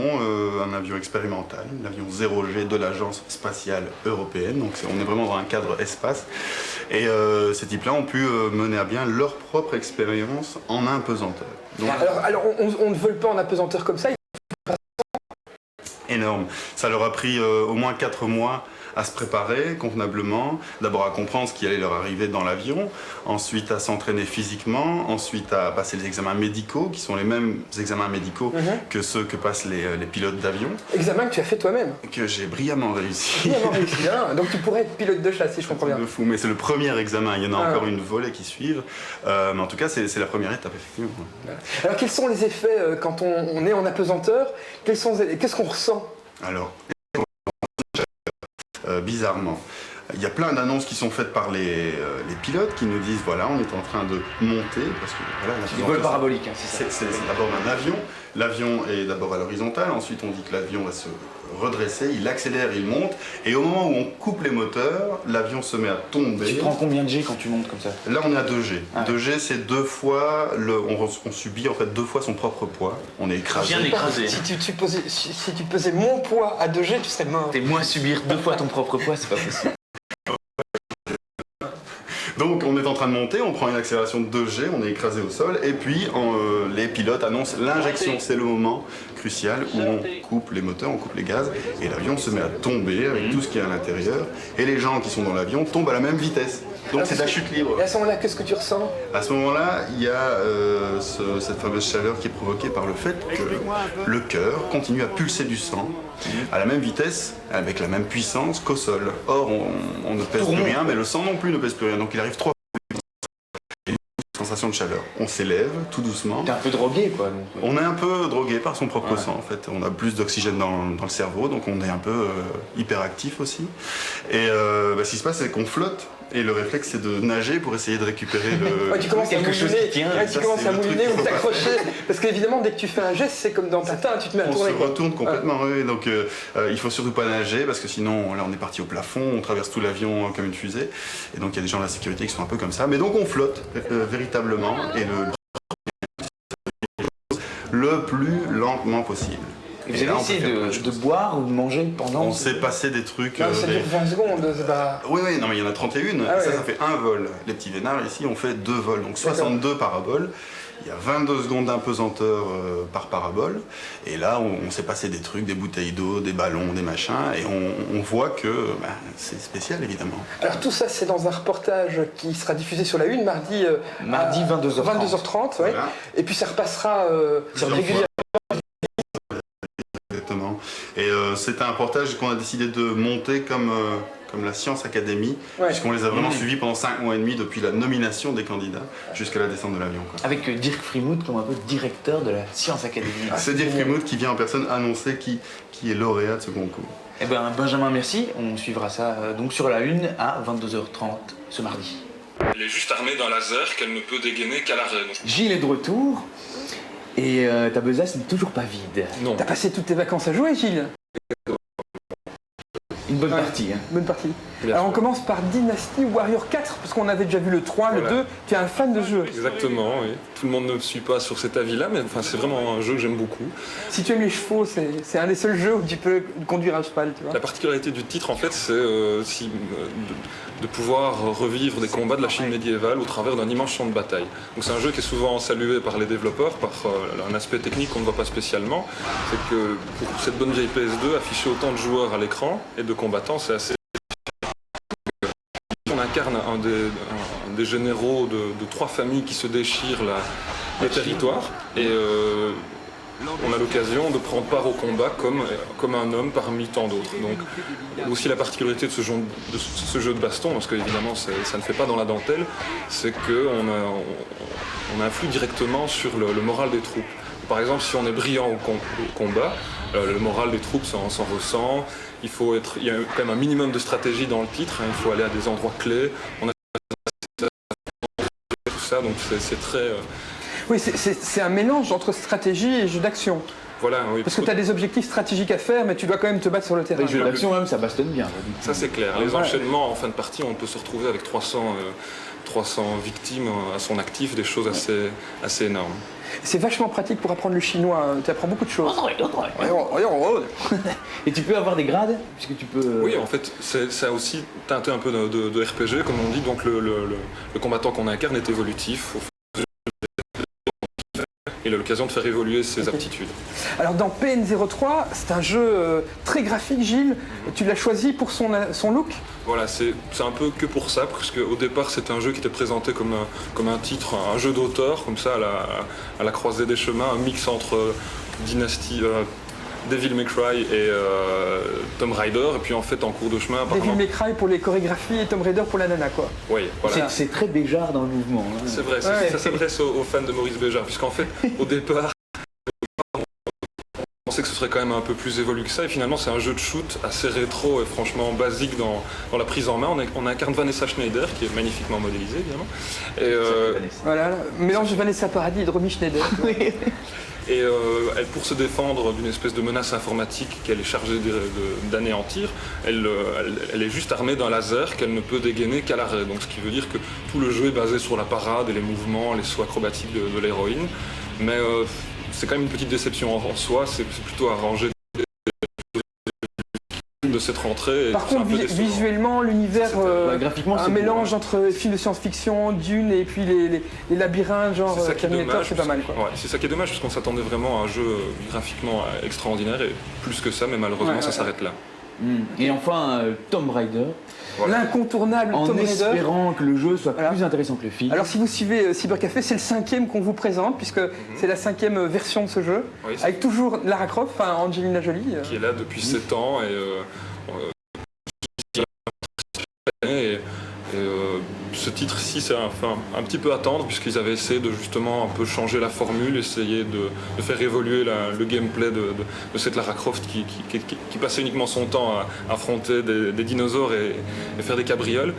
un avion expérimental, l'avion 0G de l'Agence spatiale européenne. Donc on est vraiment dans un cadre espace. Et ces types-là ont pu mener à bien leur propre expérience en impesanteur. Donc, alors on ne vole pas en apesanteur comme ça. Énorme. Ça leur a pris au moins 4 mois à se préparer convenablement, d'abord à comprendre ce qui allait leur arriver dans l'avion, ensuite à s'entraîner physiquement, ensuite à passer les examens médicaux, qui sont les mêmes examens médicaux que ceux que passent les pilotes d'avion. Examen que tu as fait toi-même. Que j'ai brillamment réussi. Brillamment réussi, hein. Donc tu pourrais être pilote de chasse, si je comprends bien. Fou, mais c'est le premier examen, il y en a encore une volée qui suivent, mais en tout cas c'est la première étape, effectivement. Alors quels sont les effets quand on est en apesanteur? Qu'est-ce qu'on ressent? Alors, bizarrement, il y a plein d'annonces qui sont faites par les pilotes qui nous disent voilà, on est en train de monter parce que voilà, c'est du vol parabolique, hein, c'est d'abord un avion. L'avion est d'abord à l'horizontale, ensuite on dit que l'avion va se redresser, il accélère, il monte, et au moment où on coupe les moteurs, l'avion se met à tomber. Tu prends combien de G quand tu montes comme ça? Là on est à 2G. 2G c'est 2 fois, on subit en fait 2 fois son propre poids, on est écrasé. Bien écrasé. Si tu pesais mon poids à 2G, tu serais mort. T'es moins subir 2 fois ton propre poids, c'est pas possible. Donc on est en train de monter, on prend une accélération de 2G, on est écrasé au sol, et puis les pilotes annoncent l'injection. C'est le moment crucial où on coupe les moteurs, on coupe les gaz, et l'avion se met à tomber avec tout ce qui est à l'intérieur, et les gens qui sont dans l'avion tombent à la même vitesse. Donc c'est de la chute libre. Et à ce moment-là, qu'est-ce que tu ressens? À ce moment-là, il y a cette fameuse chaleur qui est provoquée par le fait que le cœur continue à pulser du sang à la même vitesse, avec la même puissance qu'au sol. Or, on ne pèse plus rien, mais le sang non plus ne pèse plus rien. Donc il arrive 3 fois plus vite. Sensation de chaleur. On s'élève tout doucement. T'es un peu drogué, quoi. Donc. On est un peu drogué par son propre sang, en fait. On a plus d'oxygène dans le cerveau, donc on est un peu hyperactif aussi. Et ce qui se passe, c'est qu'on flotte. Et le réflexe, c'est de nager pour essayer de récupérer tu commences à mouliner, tu commences à mouliner ou t'accrocher. Parce qu'évidemment, dès que tu fais un geste, c'est comme dans Tintin, tu te mets à tourner. On se retourne complètement, oui. Donc il faut surtout pas nager, parce que sinon, là, on est parti au plafond, on traverse tout l'avion comme une fusée. Et donc, il y a des gens de la sécurité qui sont un peu comme ça. Mais donc, on flotte véritablement, et le plus lentement possible. Et vous avez essayé de boire ou de manger pendant? On s'est passé des trucs... Non, ça dure 20 secondes, c'est pas... Oui, non, mais il y en a 31, ça fait un vol. Les petits vénards, ici, on fait 2 vols, donc 62 paraboles. Il y a 22 secondes d'impesanteur par parabole. Et là, on s'est passé des trucs, des bouteilles d'eau, des ballons, des machins, et on voit que c'est spécial, évidemment. Alors tout ça, c'est dans un reportage qui sera diffusé sur la Une, mardi 22h30. Voilà. Et puis ça repassera régulièrement. Et c'est un reportage qu'on a décidé de monter comme la Science Academy, puisqu'on les a vraiment suivis pendant 5 mois et demi depuis la nomination des candidats jusqu'à la descente de l'avion. Avec Dirk Friemuth comme un peu directeur de la Science Academy. C'est Dirk Friemuth qui vient en personne annoncer qui est lauréat de ce concours. Eh bien, Benjamin, merci. On suivra ça donc sur la Une à 22h30 ce mardi. Elle est juste armée d'un laser qu'elle ne peut dégainer qu'à l'arrêt. Gilles est de retour. Et ta besace n'est toujours pas vide. Non. T'as passé toutes tes vacances à jouer, Gilles? Une bonne partie. Hein. Bonne partie. Alors on commence par Dynasty Warrior 4, parce qu'on avait déjà vu le 3, le 2. Tu es un fan de jeu. Exactement, oui. Tout le monde ne me suit pas sur cet avis-là, mais enfin, c'est vraiment un jeu que j'aime beaucoup. Si tu aimes les chevaux, c'est un des seuls jeux où tu peux conduire un cheval, tu vois. La particularité du titre, en fait, c'est de pouvoir revivre des combats de la Chine médiévale au travers d'un immense champ de bataille. Donc c'est un jeu qui est souvent salué par les développeurs par un aspect technique qu'on ne voit pas spécialement. C'est que pour cette bonne vieille PS2, afficher autant de joueurs à l'écran et de combattants, c'est assez... On incarne un des généraux de 3 familles qui se déchirent le territoire. Et on a l'occasion de prendre part au combat comme un homme parmi tant d'autres. Donc aussi la particularité de ce jeu de baston, parce qu'évidemment ça ne fait pas dans la dentelle, c'est qu'on influe directement sur le moral des troupes. Par exemple, si on est brillant au combat, le moral des troupes s'en ressent. Il y a quand même un minimum de stratégie dans le titre, hein, il faut aller à des endroits clés. On a tout ça, donc c'est très... Oui, c'est un mélange entre stratégie et jeu d'action. Voilà, oui. Parce que tu as des objectifs stratégiques à faire, mais tu dois quand même te battre sur le terrain. Les jeux d'action, même, ça bastonne bien. Ça, c'est clair. Les enchaînements en fin de partie, on peut se retrouver avec 300 victimes à son actif, des choses assez énormes. C'est vachement pratique pour apprendre le chinois, tu apprends beaucoup de choses. Et tu peux avoir des grades puisque tu peux... Oui, en fait, ça a aussi teinté un peu de RPG, comme on dit. Donc le combattant qu'on incarne est évolutif. Il a l'occasion de faire évoluer ses aptitudes. Alors dans PN03, c'est un jeu très graphique, Gilles. Tu l'as choisi pour son look? Voilà, c'est un peu que pour ça, parce qu'au départ c'est un jeu qui était présenté comme un titre, un jeu d'auteur, comme ça à la croisée des chemins, un mix entre Dynasty, Devil May Cry et Tomb Raider, et puis en fait en cours de chemin... Devil May Cry pour les chorégraphies et Tomb Raider pour la nana, quoi. Oui, voilà. C'est très Béjart dans le mouvement. Hein. C'est vrai, ça s'adresse aux fans de Maurice Béjart, puisqu'en fait, au départ, on pensait que ce serait quand même un peu plus évolu que ça, et finalement c'est un jeu de shoot assez rétro et franchement basique dans la prise en main. On incarne Vanessa Schneider, qui est magnifiquement modélisée, évidemment. Et voilà, mélange Vanessa Paradis et de Romy Schneider. Et pour se défendre d'une espèce de menace informatique qu'elle est chargée d'anéantir, elle est juste armée d'un laser qu'elle ne peut dégainer qu'à l'arrêt. Donc ce qui veut dire que tout le jeu est basé sur la parade et les mouvements, les sauts acrobatiques de l'héroïne. Mais c'est quand même une petite déception en soi, c'est plutôt arrangé de cette rentrée. Par contre, visuellement, l'univers, graphiquement, un mélange entre films de science-fiction, Dune et puis les labyrinthes, genre Terminator, c'est pas mal, quoi. Ouais, c'est ça qui est dommage, parce qu'on s'attendait vraiment à un jeu graphiquement extraordinaire, et plus que ça, mais malheureusement ça s'arrête là. Et enfin, Tomb Raider. Voilà. L'incontournable Tomb Raider. En espérant que le jeu soit plus intéressant que le film. Alors si vous suivez Cybercafé, c'est le 5e qu'on vous présente, puisque c'est la 5e version de ce jeu, avec toujours Lara Croft, enfin Angelina Jolie. Qui est là depuis 7 ans, et ce titre-ci, c'est un petit peu attendre, puisqu'ils avaient essayé de justement un peu changer la formule, essayer de faire évoluer le gameplay de cette Lara Croft qui passait uniquement son temps à affronter des dinosaures et faire des cabrioles.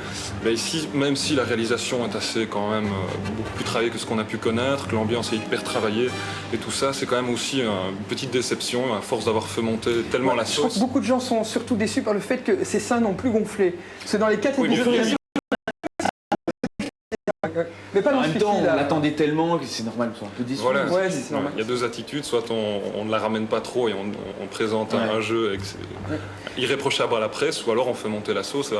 Mais ici, même si la réalisation est assez quand même beaucoup plus travaillée que ce qu'on a pu connaître, que l'ambiance est hyper travaillée et tout ça, c'est quand même aussi une petite déception à force d'avoir fait monter tellement la sauce. Je crois que beaucoup de gens sont surtout déçus par le fait que ces seins n'ont plus gonflé. C'est dans les 4 épisodes. Mais pas dans en même temps, on l'attendait tellement que c'est normal, on soit un peu déçu. Voilà, c'est normal. Il y a deux attitudes, soit on ne la ramène pas trop et on présente un jeu irréprochable à la presse, ou alors on fait monter la sauce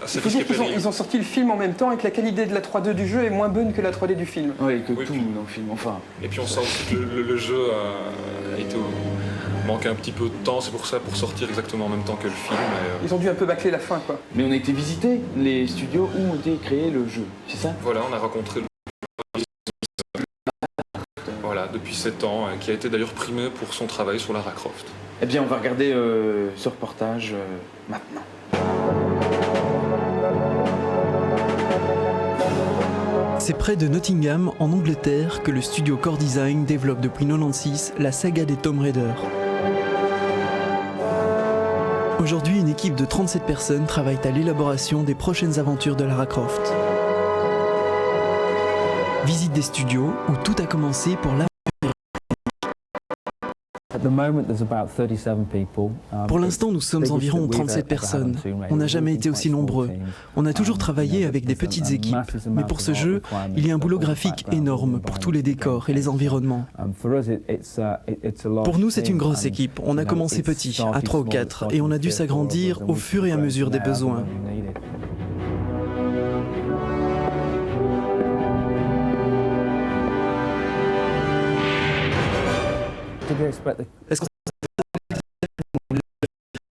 assez risqué. Ils ont sorti le film en même temps et que la qualité de la 3D du jeu est moins bonne que la 3D du film. Oui, que tout dans le film, enfin. Et puis on sent aussi que le jeu a été manque un petit peu de temps, c'est pour ça, pour sortir exactement en même temps que le film. Ils ont dû un peu bâcler la fin, quoi. Mais on a été visiter les studios où ont été créés le jeu, c'est ça? Voilà, on a rencontré depuis 7 ans, qui a été d'ailleurs primé pour son travail sur Lara Croft. Eh bien, on va regarder ce reportage maintenant. C'est près de Nottingham, en Angleterre, que le studio Core Design développe depuis 1996 la saga des Tomb Raider. Aujourd'hui, une équipe de 37 personnes travaille à l'élaboration des prochaines aventures de Lara Croft. Visite des studios où tout a commencé pour la... Pour l'instant, nous sommes environ 37 personnes. On n'a jamais été aussi nombreux. On a toujours travaillé avec des petites équipes. Mais pour ce jeu, il y a un boulot graphique énorme pour tous les décors et les environnements. Pour nous, c'est une grosse équipe. On a commencé petit, à 3 ou 4, et on a dû s'agrandir au fur et à mesure des besoins. Est-ce que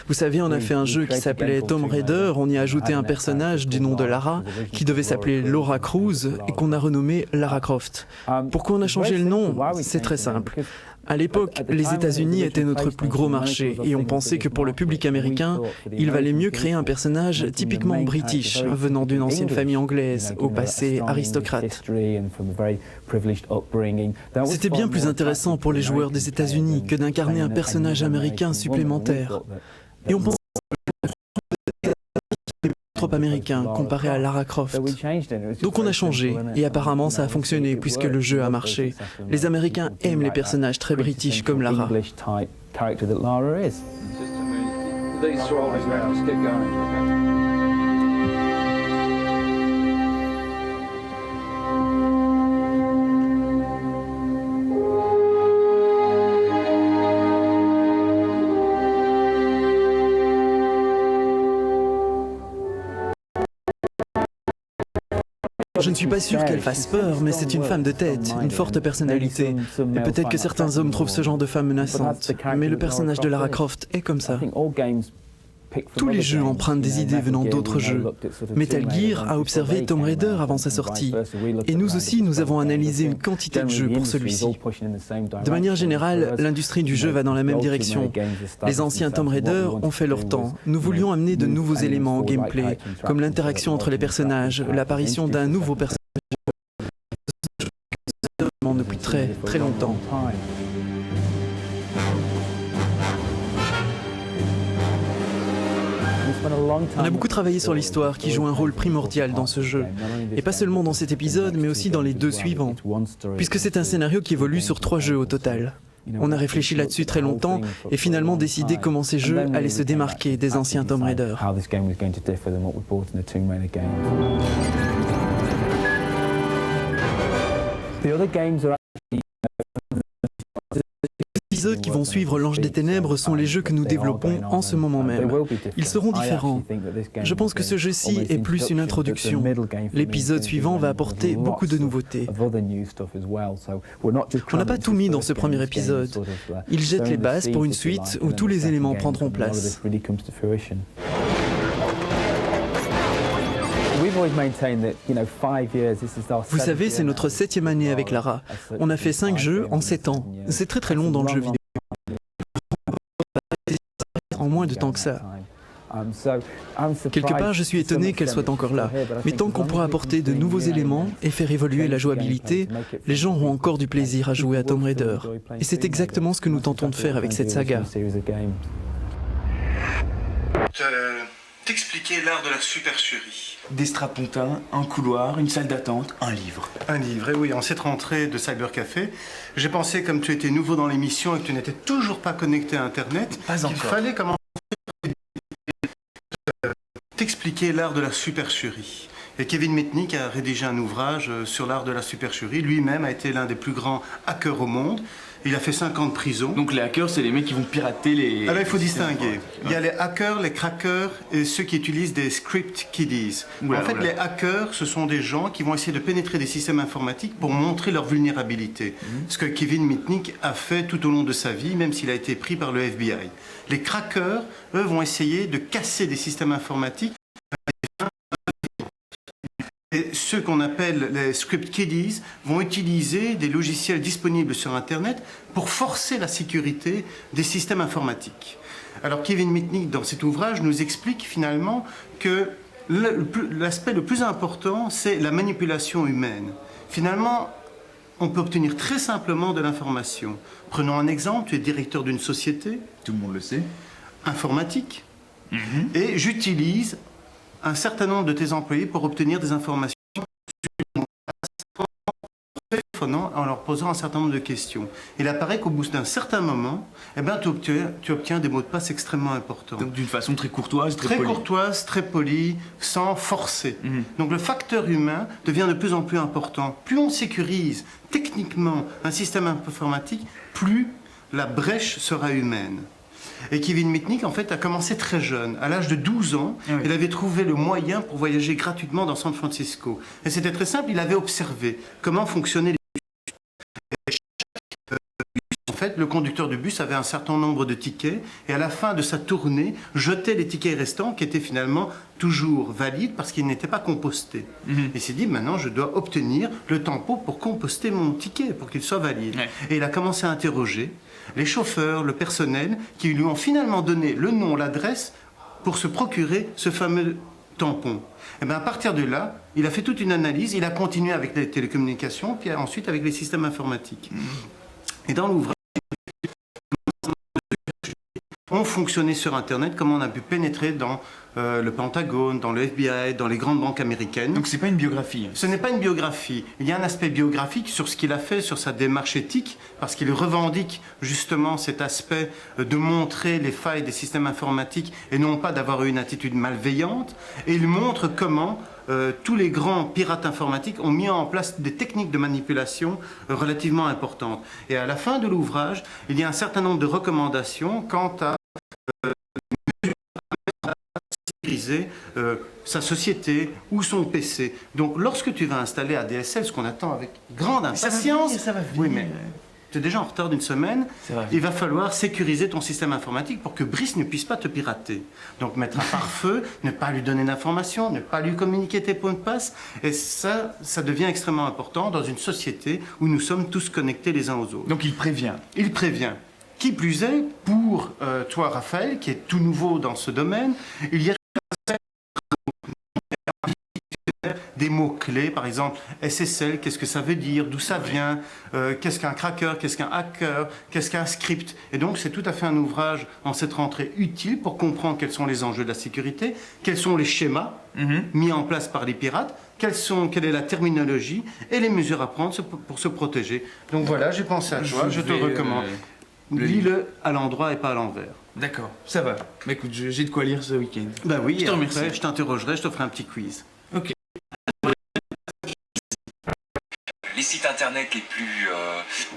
Vous savez, on a fait un jeu qui s'appelait Tomb Raider, on y a ajouté un personnage du nom de Lara, qui devait s'appeler Laura Cruz, et qu'on a renommé Lara Croft. Pourquoi on a changé le nom? C'est très simple. À l'époque, les États-Unis étaient notre plus gros marché et on pensait que pour le public américain, il valait mieux créer un personnage typiquement british, venant d'une ancienne famille anglaise, au passé aristocrate. C'était bien plus intéressant pour les joueurs des États-Unis que d'incarner un personnage américain supplémentaire. Et on pensait trop américain comparé à Lara Croft. Donc on a changé et apparemment ça a fonctionné puisque le jeu a marché. Les Américains aiment les personnages très british comme Lara. Je ne suis pas sûr qu'elle fasse peur, mais c'est une femme de tête, une forte personnalité. Et peut-être que certains hommes trouvent ce genre de femme menaçante. Mais le personnage de Lara Croft est comme ça. Tous les jeux empruntent des idées venant d'autres jeux. Metal Gear a observé Tomb Raider avant sa sortie. Et nous aussi, nous avons analysé une quantité de jeux pour celui-ci. De manière générale, l'industrie du jeu va dans la même direction. Les anciens Tomb Raider ont fait leur temps. Nous voulions amener de nouveaux éléments au gameplay, comme l'interaction entre les personnages, l'apparition d'un nouveau personnage depuis très très longtemps. On a beaucoup travaillé sur l'histoire qui joue un rôle primordial dans ce jeu. Et pas seulement dans cet épisode, mais aussi dans les deux suivants. Puisque c'est un scénario qui évolue sur 3 jeux au total. On a réfléchi là-dessus très longtemps et finalement décidé comment ces jeux allaient se démarquer des anciens Tomb Raider. Les épisodes qui vont suivre l'Ange des Ténèbres sont les jeux que nous développons en ce moment même. Ils seront différents. Je pense que ce jeu-ci est plus une introduction. L'épisode suivant va apporter beaucoup de nouveautés. On n'a pas tout mis dans ce premier épisode. Il jette les bases pour une suite où tous les éléments prendront place. Vous savez, c'est notre 7e année avec Lara. On a fait 5 jeux en 7 ans. C'est très très long dans le jeu vidéo. En moins de temps que ça. Quelque part, je suis étonné qu'elle soit encore là. Mais tant qu'on pourra apporter de nouveaux éléments et faire évoluer la jouabilité, les gens auront encore du plaisir à jouer à Tomb Raider. Et c'est exactement ce que nous tentons de faire avec cette saga. T'expliquer l'art de la supercherie. Des strapontins, un couloir, une salle d'attente, un livre. Un livre, et oui, en cette rentrée de Cybercafé, j'ai pensé, comme tu étais nouveau dans l'émission et que tu n'étais toujours pas connecté à Internet, qu'il fallait commencer à t'expliquer l'art de la supercherie. Et Kevin Mitnick a rédigé un ouvrage sur l'art de la supercherie. Lui-même a été l'un des plus grands hackers au monde. Il a fait 5 ans de prison. Donc les hackers, c'est les mecs qui vont pirater les... Alors il faut distinguer. Il y a les hackers, les crackers et ceux qui utilisent des script kiddies. En fait, les hackers, ce sont des gens qui vont essayer de pénétrer des systèmes informatiques pour montrer leur vulnérabilité. Ce que Kevin Mitnick a fait tout au long de sa vie, même s'il a été pris par le FBI. Les crackers, eux, vont essayer de casser des systèmes informatiques. Et ceux qu'on appelle les script kiddies vont utiliser des logiciels disponibles sur Internet pour forcer la sécurité des systèmes informatiques. Alors Kevin Mitnick, dans cet ouvrage, nous explique finalement que l'aspect le plus important, c'est la manipulation humaine. Finalement, on peut obtenir très simplement de l'information. Prenons un exemple, tu es directeur d'une société. Tout le monde le sait. Informatique. Et j'utilise un certain nombre de tes employés pour obtenir des informations en leur posant un certain nombre de questions. Il apparaît qu'au bout d'un certain moment, eh ben, tu obtiens des mots de passe extrêmement importants. Donc d'une façon très courtoise, très courtoise, très polie, sans forcer. Donc le facteur humain devient de plus en plus important. Plus on sécurise techniquement un système informatique, plus la brèche sera humaine. Et Kevin Mitnick, en fait, a commencé très jeune. À l'âge de 12 ans, il avait trouvé le moyen pour voyager gratuitement dans San Francisco. Et c'était très simple, il avait observé comment fonctionnaient les fait, le conducteur du bus avait un certain nombre de tickets et à la fin de sa tournée, jetait les tickets restants qui étaient finalement toujours valides parce qu'ils n'étaient pas compostés. Il s'est dit, maintenant, je dois obtenir le tempo pour composter mon ticket, pour qu'il soit valide. Et il a commencé à interroger les chauffeurs, le personnel, qui lui ont finalement donné le nom, l'adresse pour se procurer ce fameux tampon. Et bien à partir de là, il a fait toute une analyse, il a continué avec les télécommunications, puis ensuite avec les systèmes informatiques. Et dans l'ouvrage, on fonctionnait sur Internet, comment on a pu pénétrer dans le Pentagone, dans le FBI, dans les grandes banques américaines. Donc c'est pas une biographie? Ce n'est pas une biographie. Il y a un aspect biographique sur ce qu'il a fait, sur sa démarche éthique, parce qu'il revendique justement cet aspect de montrer les failles des systèmes informatiques et non pas d'avoir eu une attitude malveillante. Et il montre comment tous les grands pirates informatiques ont mis en place des techniques de manipulation relativement importantes. Et à la fin de l'ouvrage, il y a un certain nombre de recommandations quant à sécuriser sa société ou son PC. Donc lorsque tu vas installer ADSL, ce qu'on attend avec grande impatience, ça va venir. Oui, mais tu es déjà en retard d'une semaine, il va falloir sécuriser ton système informatique pour que Brice ne puisse pas te pirater. Donc mettre un pare-feu, ne pas lui donner d'informations, ne pas lui communiquer tes points de passe, et ça devient extrêmement important dans une société où nous sommes tous connectés les uns aux autres. Donc il prévient. Il prévient. Qui plus est, pour toi Raphaël, qui est tout nouveau dans ce domaine, il y a des mots-clés, par exemple SSL, qu'est-ce que ça veut dire, d'où ça vient, qu'est-ce qu'un cracker, qu'est-ce qu'un hacker, qu'est-ce qu'un script. Et donc c'est tout à fait un ouvrage en cette rentrée utile pour comprendre quels sont les enjeux de la sécurité, quels sont les schémas mis en place par les pirates, quelle est la terminologie et les mesures à prendre pour se protéger. Donc voilà, j'ai pensé à toi, je te recommande. Lis-le à l'endroit et pas à l'envers. D'accord, ça va. Mais écoute, j'ai de quoi lire ce week-end. Ben oui, je te remercie. Après, je t'interrogerai, je te ferai un petit quiz. Ok. Les sites internet les plus...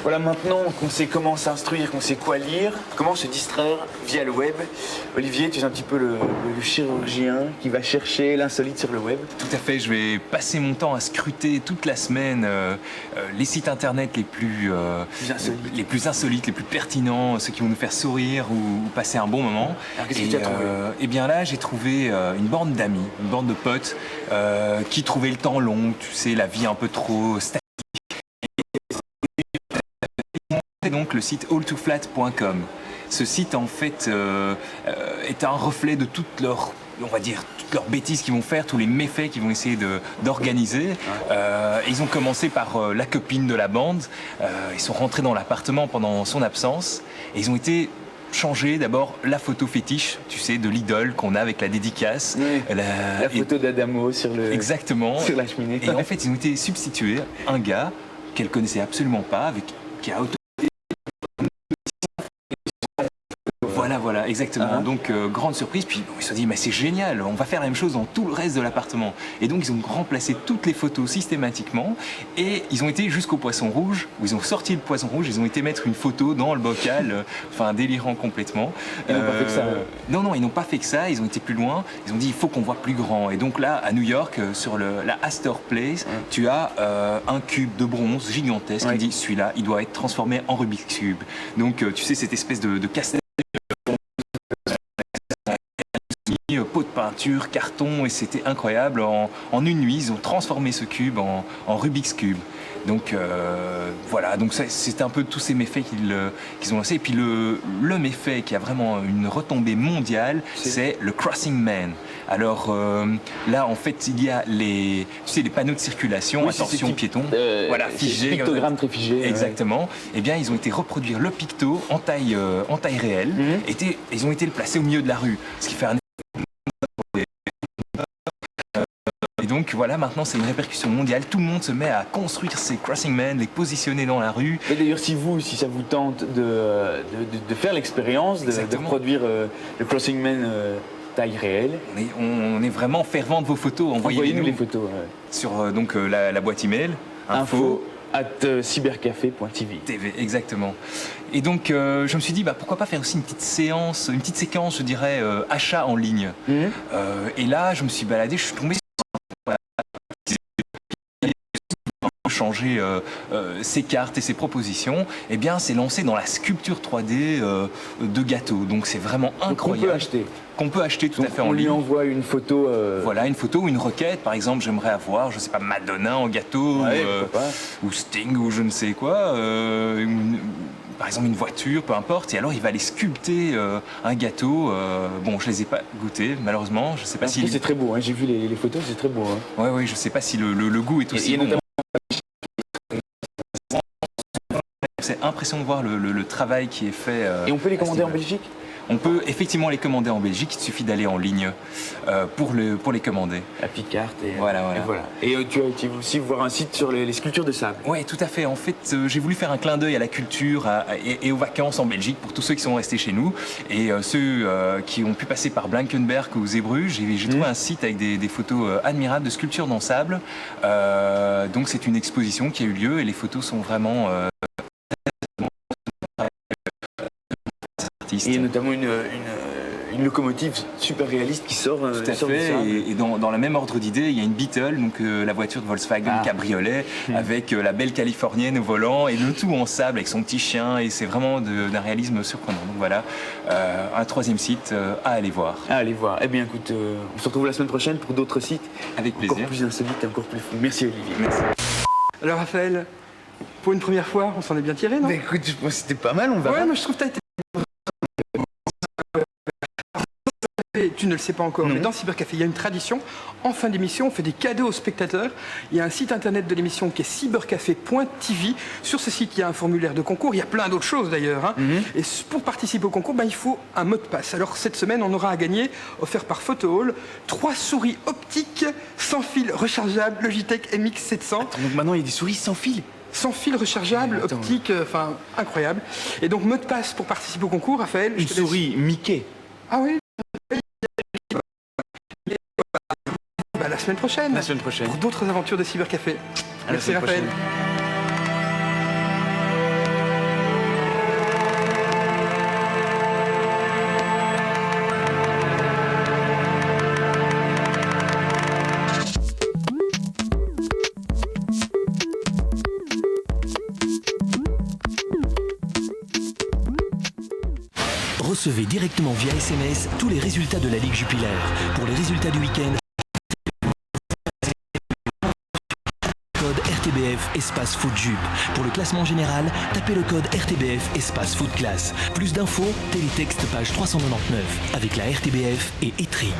Voilà, maintenant qu'on sait comment s'instruire, qu'on sait quoi lire, comment se distraire via le web. Olivier, tu es un petit peu le chirurgien qui va chercher l'insolite sur le web. Tout à fait, je vais passer mon temps à scruter toute la semaine les sites internet les plus insolites, les plus pertinents, ceux qui vont nous faire sourire ou passer un bon moment. Alors qu'est-ce que tu as trouvé? Et bien là, j'ai trouvé une bande d'amis, une bande de potes qui trouvaient le temps long, tu sais, la vie un peu trop statique. Donc le site alltoflat.com. Ce site en fait est un reflet de toutes leurs bêtises qu'ils vont faire, tous les méfaits qu'ils vont essayer d'organiser. Ils ont commencé par la copine de la bande. Ils sont rentrés dans l'appartement pendant son absence et ils ont été changer d'abord la photo fétiche, tu sais, de l'idole qu'on a avec la dédicace. Oui, la photo d'Adamo sur la cheminée. Et en fait, ils ont été substitués un gars qu'elle connaissait absolument pas, qui a Voilà, exactement. Donc, grande surprise. Puis, ils se sont dit, mais c'est génial, on va faire la même chose dans tout le reste de l'appartement. Et donc, ils ont remplacé toutes les photos systématiquement. Et ils ont été jusqu'au poisson rouge, où ils ont sorti le poisson rouge, ils ont été mettre une photo dans le bocal, délirant complètement. Ils n'ont pas fait que ça. Non, ils n'ont pas fait que ça, ils ont été plus loin. Ils ont dit, il faut qu'on voit plus grand. Et donc là, à New York, sur la Astor Place, tu as un cube de bronze gigantesque. Il dit, celui-là, il doit être transformé en Rubik's Cube. Donc, tu sais, cette espèce de casse-tête, pot de peinture, carton, et c'était incroyable. En une nuit, ils ont transformé ce cube en Rubik's Cube. Donc voilà, donc c'est un peu tous ces méfaits qu'ils ont lancés. Et puis le méfait qui a vraiment une retombée mondiale, c'est le Crossing Man. Alors là, en fait, il y a les panneaux de circulation, attention piéton, voilà, figés. Pictogrammes très figés. Exactement. Eh bien, ils ont été reproduire le picto en taille réelle. Ils ont été le placer au milieu de la rue, ce qui fait un donc voilà, maintenant c'est une répercussion mondiale. Tout le monde se met à construire ces Crossing Men, les positionner dans la rue. Et d'ailleurs, si ça vous tente de faire l'expérience, de produire le Crossing Men taille réelle. On est vraiment fervent de vos photos. Envoyez-nous les photos. Sur la boîte email info@cybercafé.tv. Exactement. Et donc je me suis dit pourquoi pas faire aussi une petite séquence, je dirais, achat en ligne. Et là, je me suis baladé, je suis tombé sur mélanger ses cartes et ses propositions, eh bien c'est lancé dans la sculpture 3D de gâteaux. Donc c'est vraiment incroyable. On peut acheter. Qu'on peut acheter tout à fait en ligne. On lui envoie une photo. Voilà, une photo ou une requête. Par exemple, j'aimerais avoir, je sais pas, Madonna en gâteau, ou Sting ou je ne sais quoi. Par exemple, une voiture, peu importe. Et alors, il va aller sculpter un gâteau. Bon, je les ai pas goûtés, malheureusement. Je sais pas si. C'est très beau. Hein. J'ai vu les photos, c'est très beau. Hein. Ouais, je sais pas si le goût est aussi bon. C'est impressionnant de voir le travail qui est fait. Et on peut les commander en Belgique ? On peut effectivement les commander en Belgique, il suffit d'aller en ligne pour les commander. La petite carte et voilà. Et tu vas aussi voir un site sur les sculptures de sable. Oui, tout à fait. En fait, j'ai voulu faire un clin d'œil à la culture et aux vacances en Belgique pour tous ceux qui sont restés chez nous. Et ceux qui ont pu passer par Blankenberg ou Zeebrugge, j'ai trouvé un site avec des photos admirables de sculptures dans sable. Donc c'est une exposition qui a eu lieu et les photos sont vraiment... Et notamment une locomotive super réaliste qui sort. Tout à fait. Et dans le même ordre d'idée, il y a une Beetle, donc la voiture de Volkswagen cabriolet, avec la belle californienne au volant, et le tout en sable avec son petit chien. Et c'est vraiment d'un réalisme surprenant. Donc voilà, un troisième site à aller voir. Eh bien écoute, on se retrouve la semaine prochaine pour d'autres sites. Avec plaisir. Encore plus insolites et encore plus fous. Merci Olivier. Merci. Alors Raphaël, pour une première fois, on s'en est bien tiré, non? Écoute, je pense que c'était pas mal, on va. Ouais, mais je trouve que t'as été... Tu ne le sais pas encore, mais dans Cybercafé, il y a une tradition. En fin d'émission, on fait des cadeaux aux spectateurs. Il y a un site internet de l'émission qui est cybercafé.tv. Sur ce site, il y a un formulaire de concours. Il y a plein d'autres choses d'ailleurs. Hein. Et pour participer au concours, il faut un mot de passe. Alors cette semaine, on aura à gagner, offert par PhotoHall, 3 souris optiques sans fil rechargeables Logitech MX700. Attends, donc maintenant, il y a des souris sans fil? Sans fil rechargeable, optique, enfin incroyable. Et donc mot de passe pour participer au concours, Raphaël. Une souris Mickey. Ah oui. La semaine prochaine. La semaine prochaine. Pour d'autres aventures de Cybercafé. Merci Raphaël. Recevez directement via SMS tous les résultats de la Ligue Jupiler. Pour les résultats du week-end, code RTBF espace foot jup. Pour le classement général, tapez le code RTBF espace foot classe. Plus d'infos, télétexte page 399 avec la RTBF et Etri.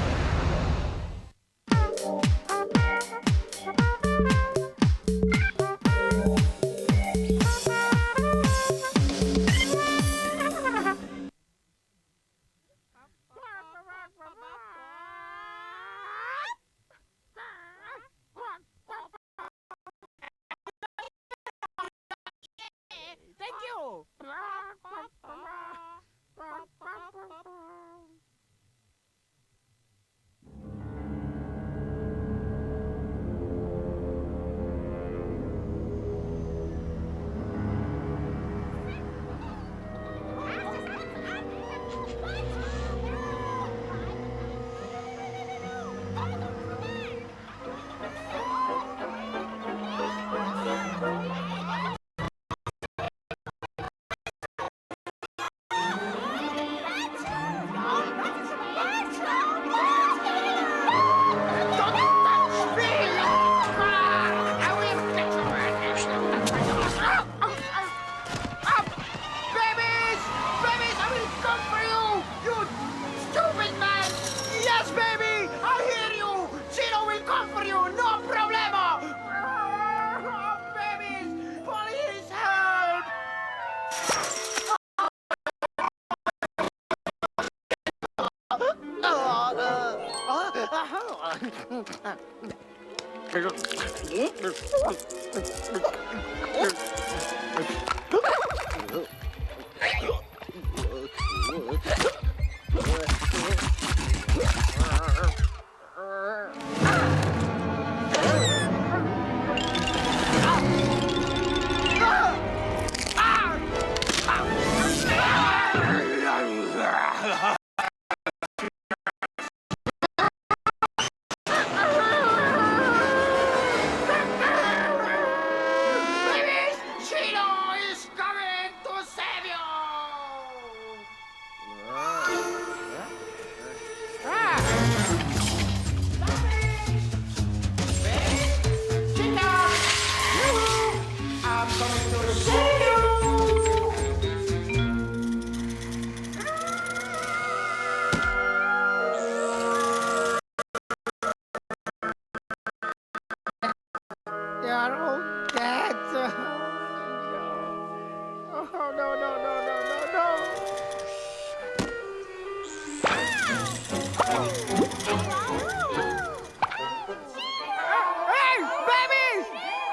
babies!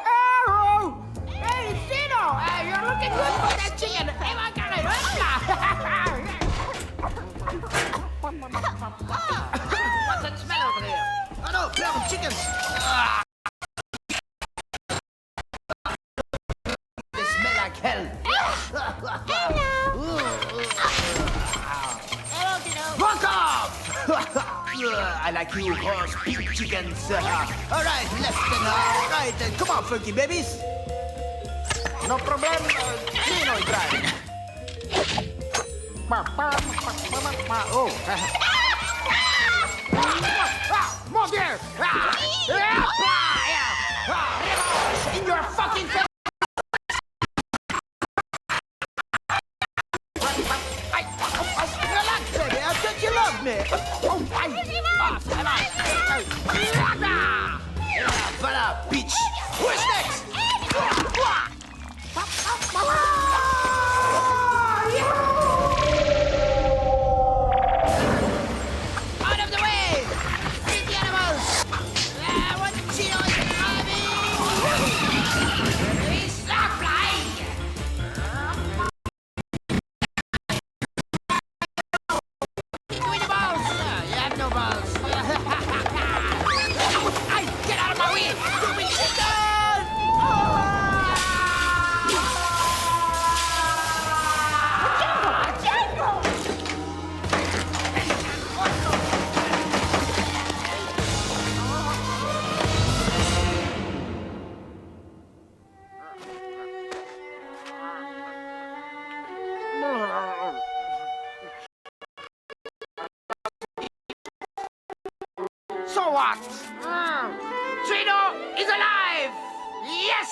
Oh! Hey, Tino! You're looking good for that chicken. Hey, I got it. What's that smell over there? Oh, no, pure chicken. They smell like hell. Hello, Tino. Fuck off! I like you, gross big chickens. All right, left and right. Come on, funky babies. No problem. Tino is right. Oh. Mon Dieu! In your fucking face! Relax, baby. I thought you loved me. Voilà, bitch. Who's next? Out of the way! Eat the animals! What Chino is driving! He's not flying! Give me the balls! You have no balls! Hey, get out of my way! Stupid chicken! So what? Chino is alive! Yes!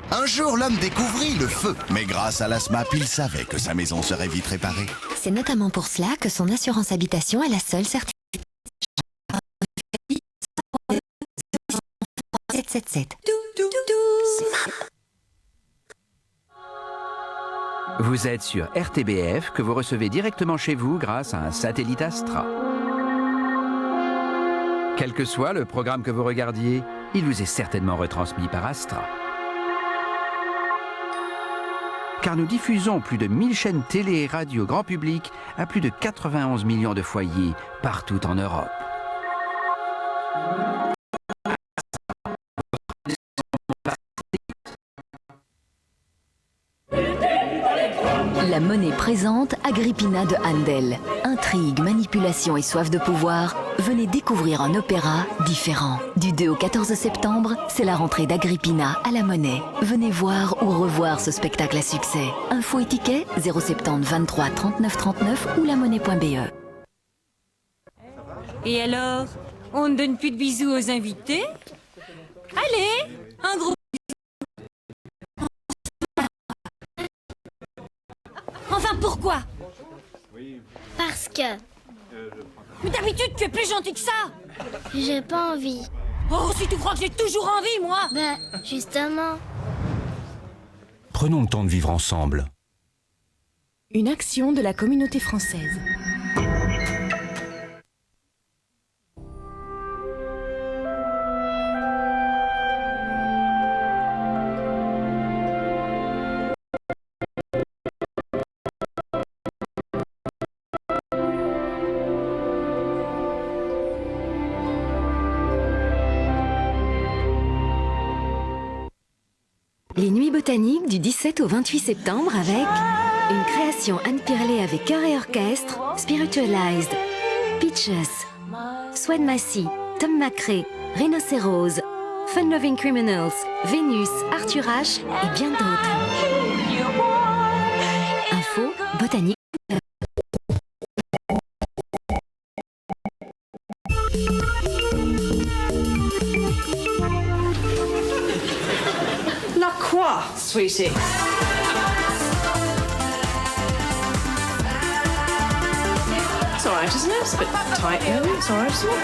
Un jour, l'homme découvrit le feu, mais grâce à la SMAP, il savait que sa maison serait vite réparée. C'est notamment pour cela que son assurance habitation est la seule certifiée. 777. Vous êtes sur RTBF que vous recevez directement chez vous grâce à un satellite Astra. Quel que soit le programme que vous regardiez, il vous est certainement retransmis par Astra. Car nous diffusons plus de 1000 chaînes télé et radio grand public à plus de 91 millions de foyers partout en Europe. La Monnaie présente Agrippina de Handel. Intrigue, manipulation et soif de pouvoir, venez découvrir un opéra différent. Du 2 au 14 septembre, c'est la rentrée d'Agrippina à la Monnaie. Venez voir ou revoir ce spectacle à succès. Info et tickets 070 23 39 39 ou lamonnaie.be. Et alors, on ne donne plus de bisous aux invités? Allez, un gros Enfin, pourquoi? Parce que... Mais d'habitude, tu es plus gentil que ça. J'ai pas envie. Oh, si tu crois que j'ai toujours envie, moi. Ben, justement. Prenons le temps de vivre ensemble. Une action de la communauté française. Les Nuits botaniques du 17 au 28 septembre avec une création Anne Pirlet avec chœur et orchestre, Spiritualized, Peaches, Swan Massey, Tom McRae, Rhinocéros, Fun Loving Criminals, Vénus, Arthur H et bien d'autres. Info, botanique. La quoi, sweetie? It's alright, isn't it? It's a bit tight, really. It's alright, isn't it?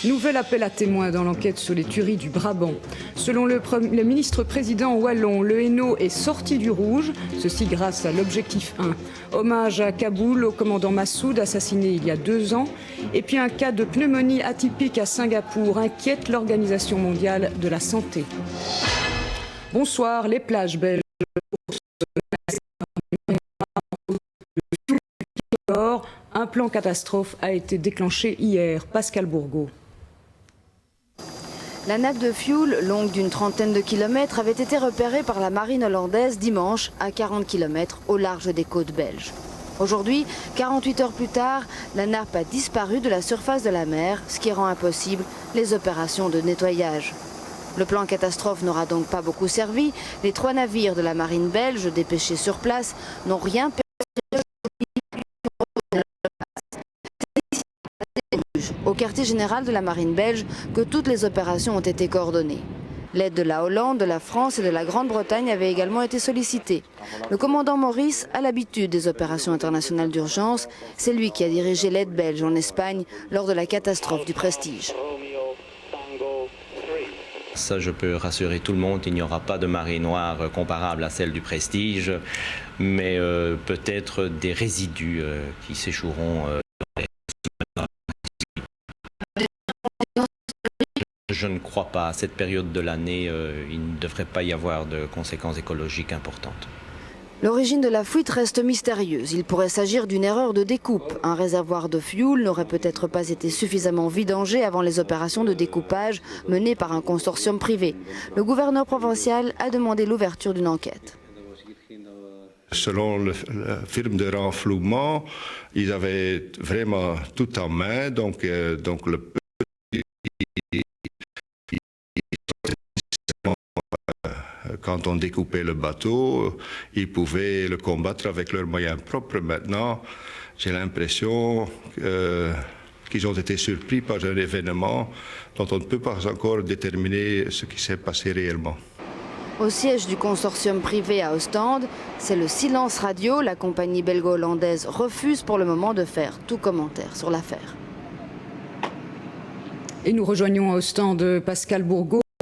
Nouvel appel à témoins dans l'enquête sur les tueries du Brabant. Selon le ministre-président wallon, le Hainaut est sorti du rouge, ceci grâce à l'objectif 1. Hommage à Kaboul, au commandant Massoud, assassiné il y a 2 ans. Et puis un cas de pneumonie atypique à Singapour inquiète l'Organisation mondiale de la santé. Bonsoir, les plages belges. Un plan catastrophe a été déclenché hier. Pascal Bourgault. La nappe de fioul, longue d'une trentaine de kilomètres, avait été repérée par la marine hollandaise dimanche à 40 km au large des côtes belges. Aujourd'hui, 48 heures plus tard, la nappe a disparu de la surface de la mer, ce qui rend impossible les opérations de nettoyage. Le plan catastrophe n'aura donc pas beaucoup servi. Les 3 navires de la marine belge dépêchés sur place n'ont rien perdu. Au quartier général de la marine belge que toutes les opérations ont été coordonnées. L'aide de la Hollande, de la France et de la Grande-Bretagne avait également été sollicitée. Le commandant Maurice a l'habitude des opérations internationales d'urgence. C'est lui qui a dirigé l'aide belge en Espagne lors de la catastrophe du Prestige. Ça, je peux rassurer tout le monde, il n'y aura pas de marée noire comparable à celle du Prestige, mais peut-être des résidus qui s'échoueront. Je ne crois pas. À cette période de l'année, il ne devrait pas y avoir de conséquences écologiques importantes. L'origine de la fuite reste mystérieuse. Il pourrait s'agir d'une erreur de découpe. Un réservoir de fioul n'aurait peut-être pas été suffisamment vidangé avant les opérations de découpage menées par un consortium privé. Le gouverneur provincial a demandé l'ouverture d'une enquête. Selon la firme de renflouement, ils avaient vraiment tout en main, donc quand on découpait le bateau, ils pouvaient le combattre avec leurs moyens propres. Maintenant, j'ai l'impression qu'ils ont été surpris par un événement dont on ne peut pas encore déterminer ce qui s'est passé réellement. Au siège du consortium privé à Ostende, c'est le silence radio. La compagnie belgo-hollandaise refuse pour le moment de faire tout commentaire sur l'affaire. Et nous rejoignons à Ostende Pascal Bourgault.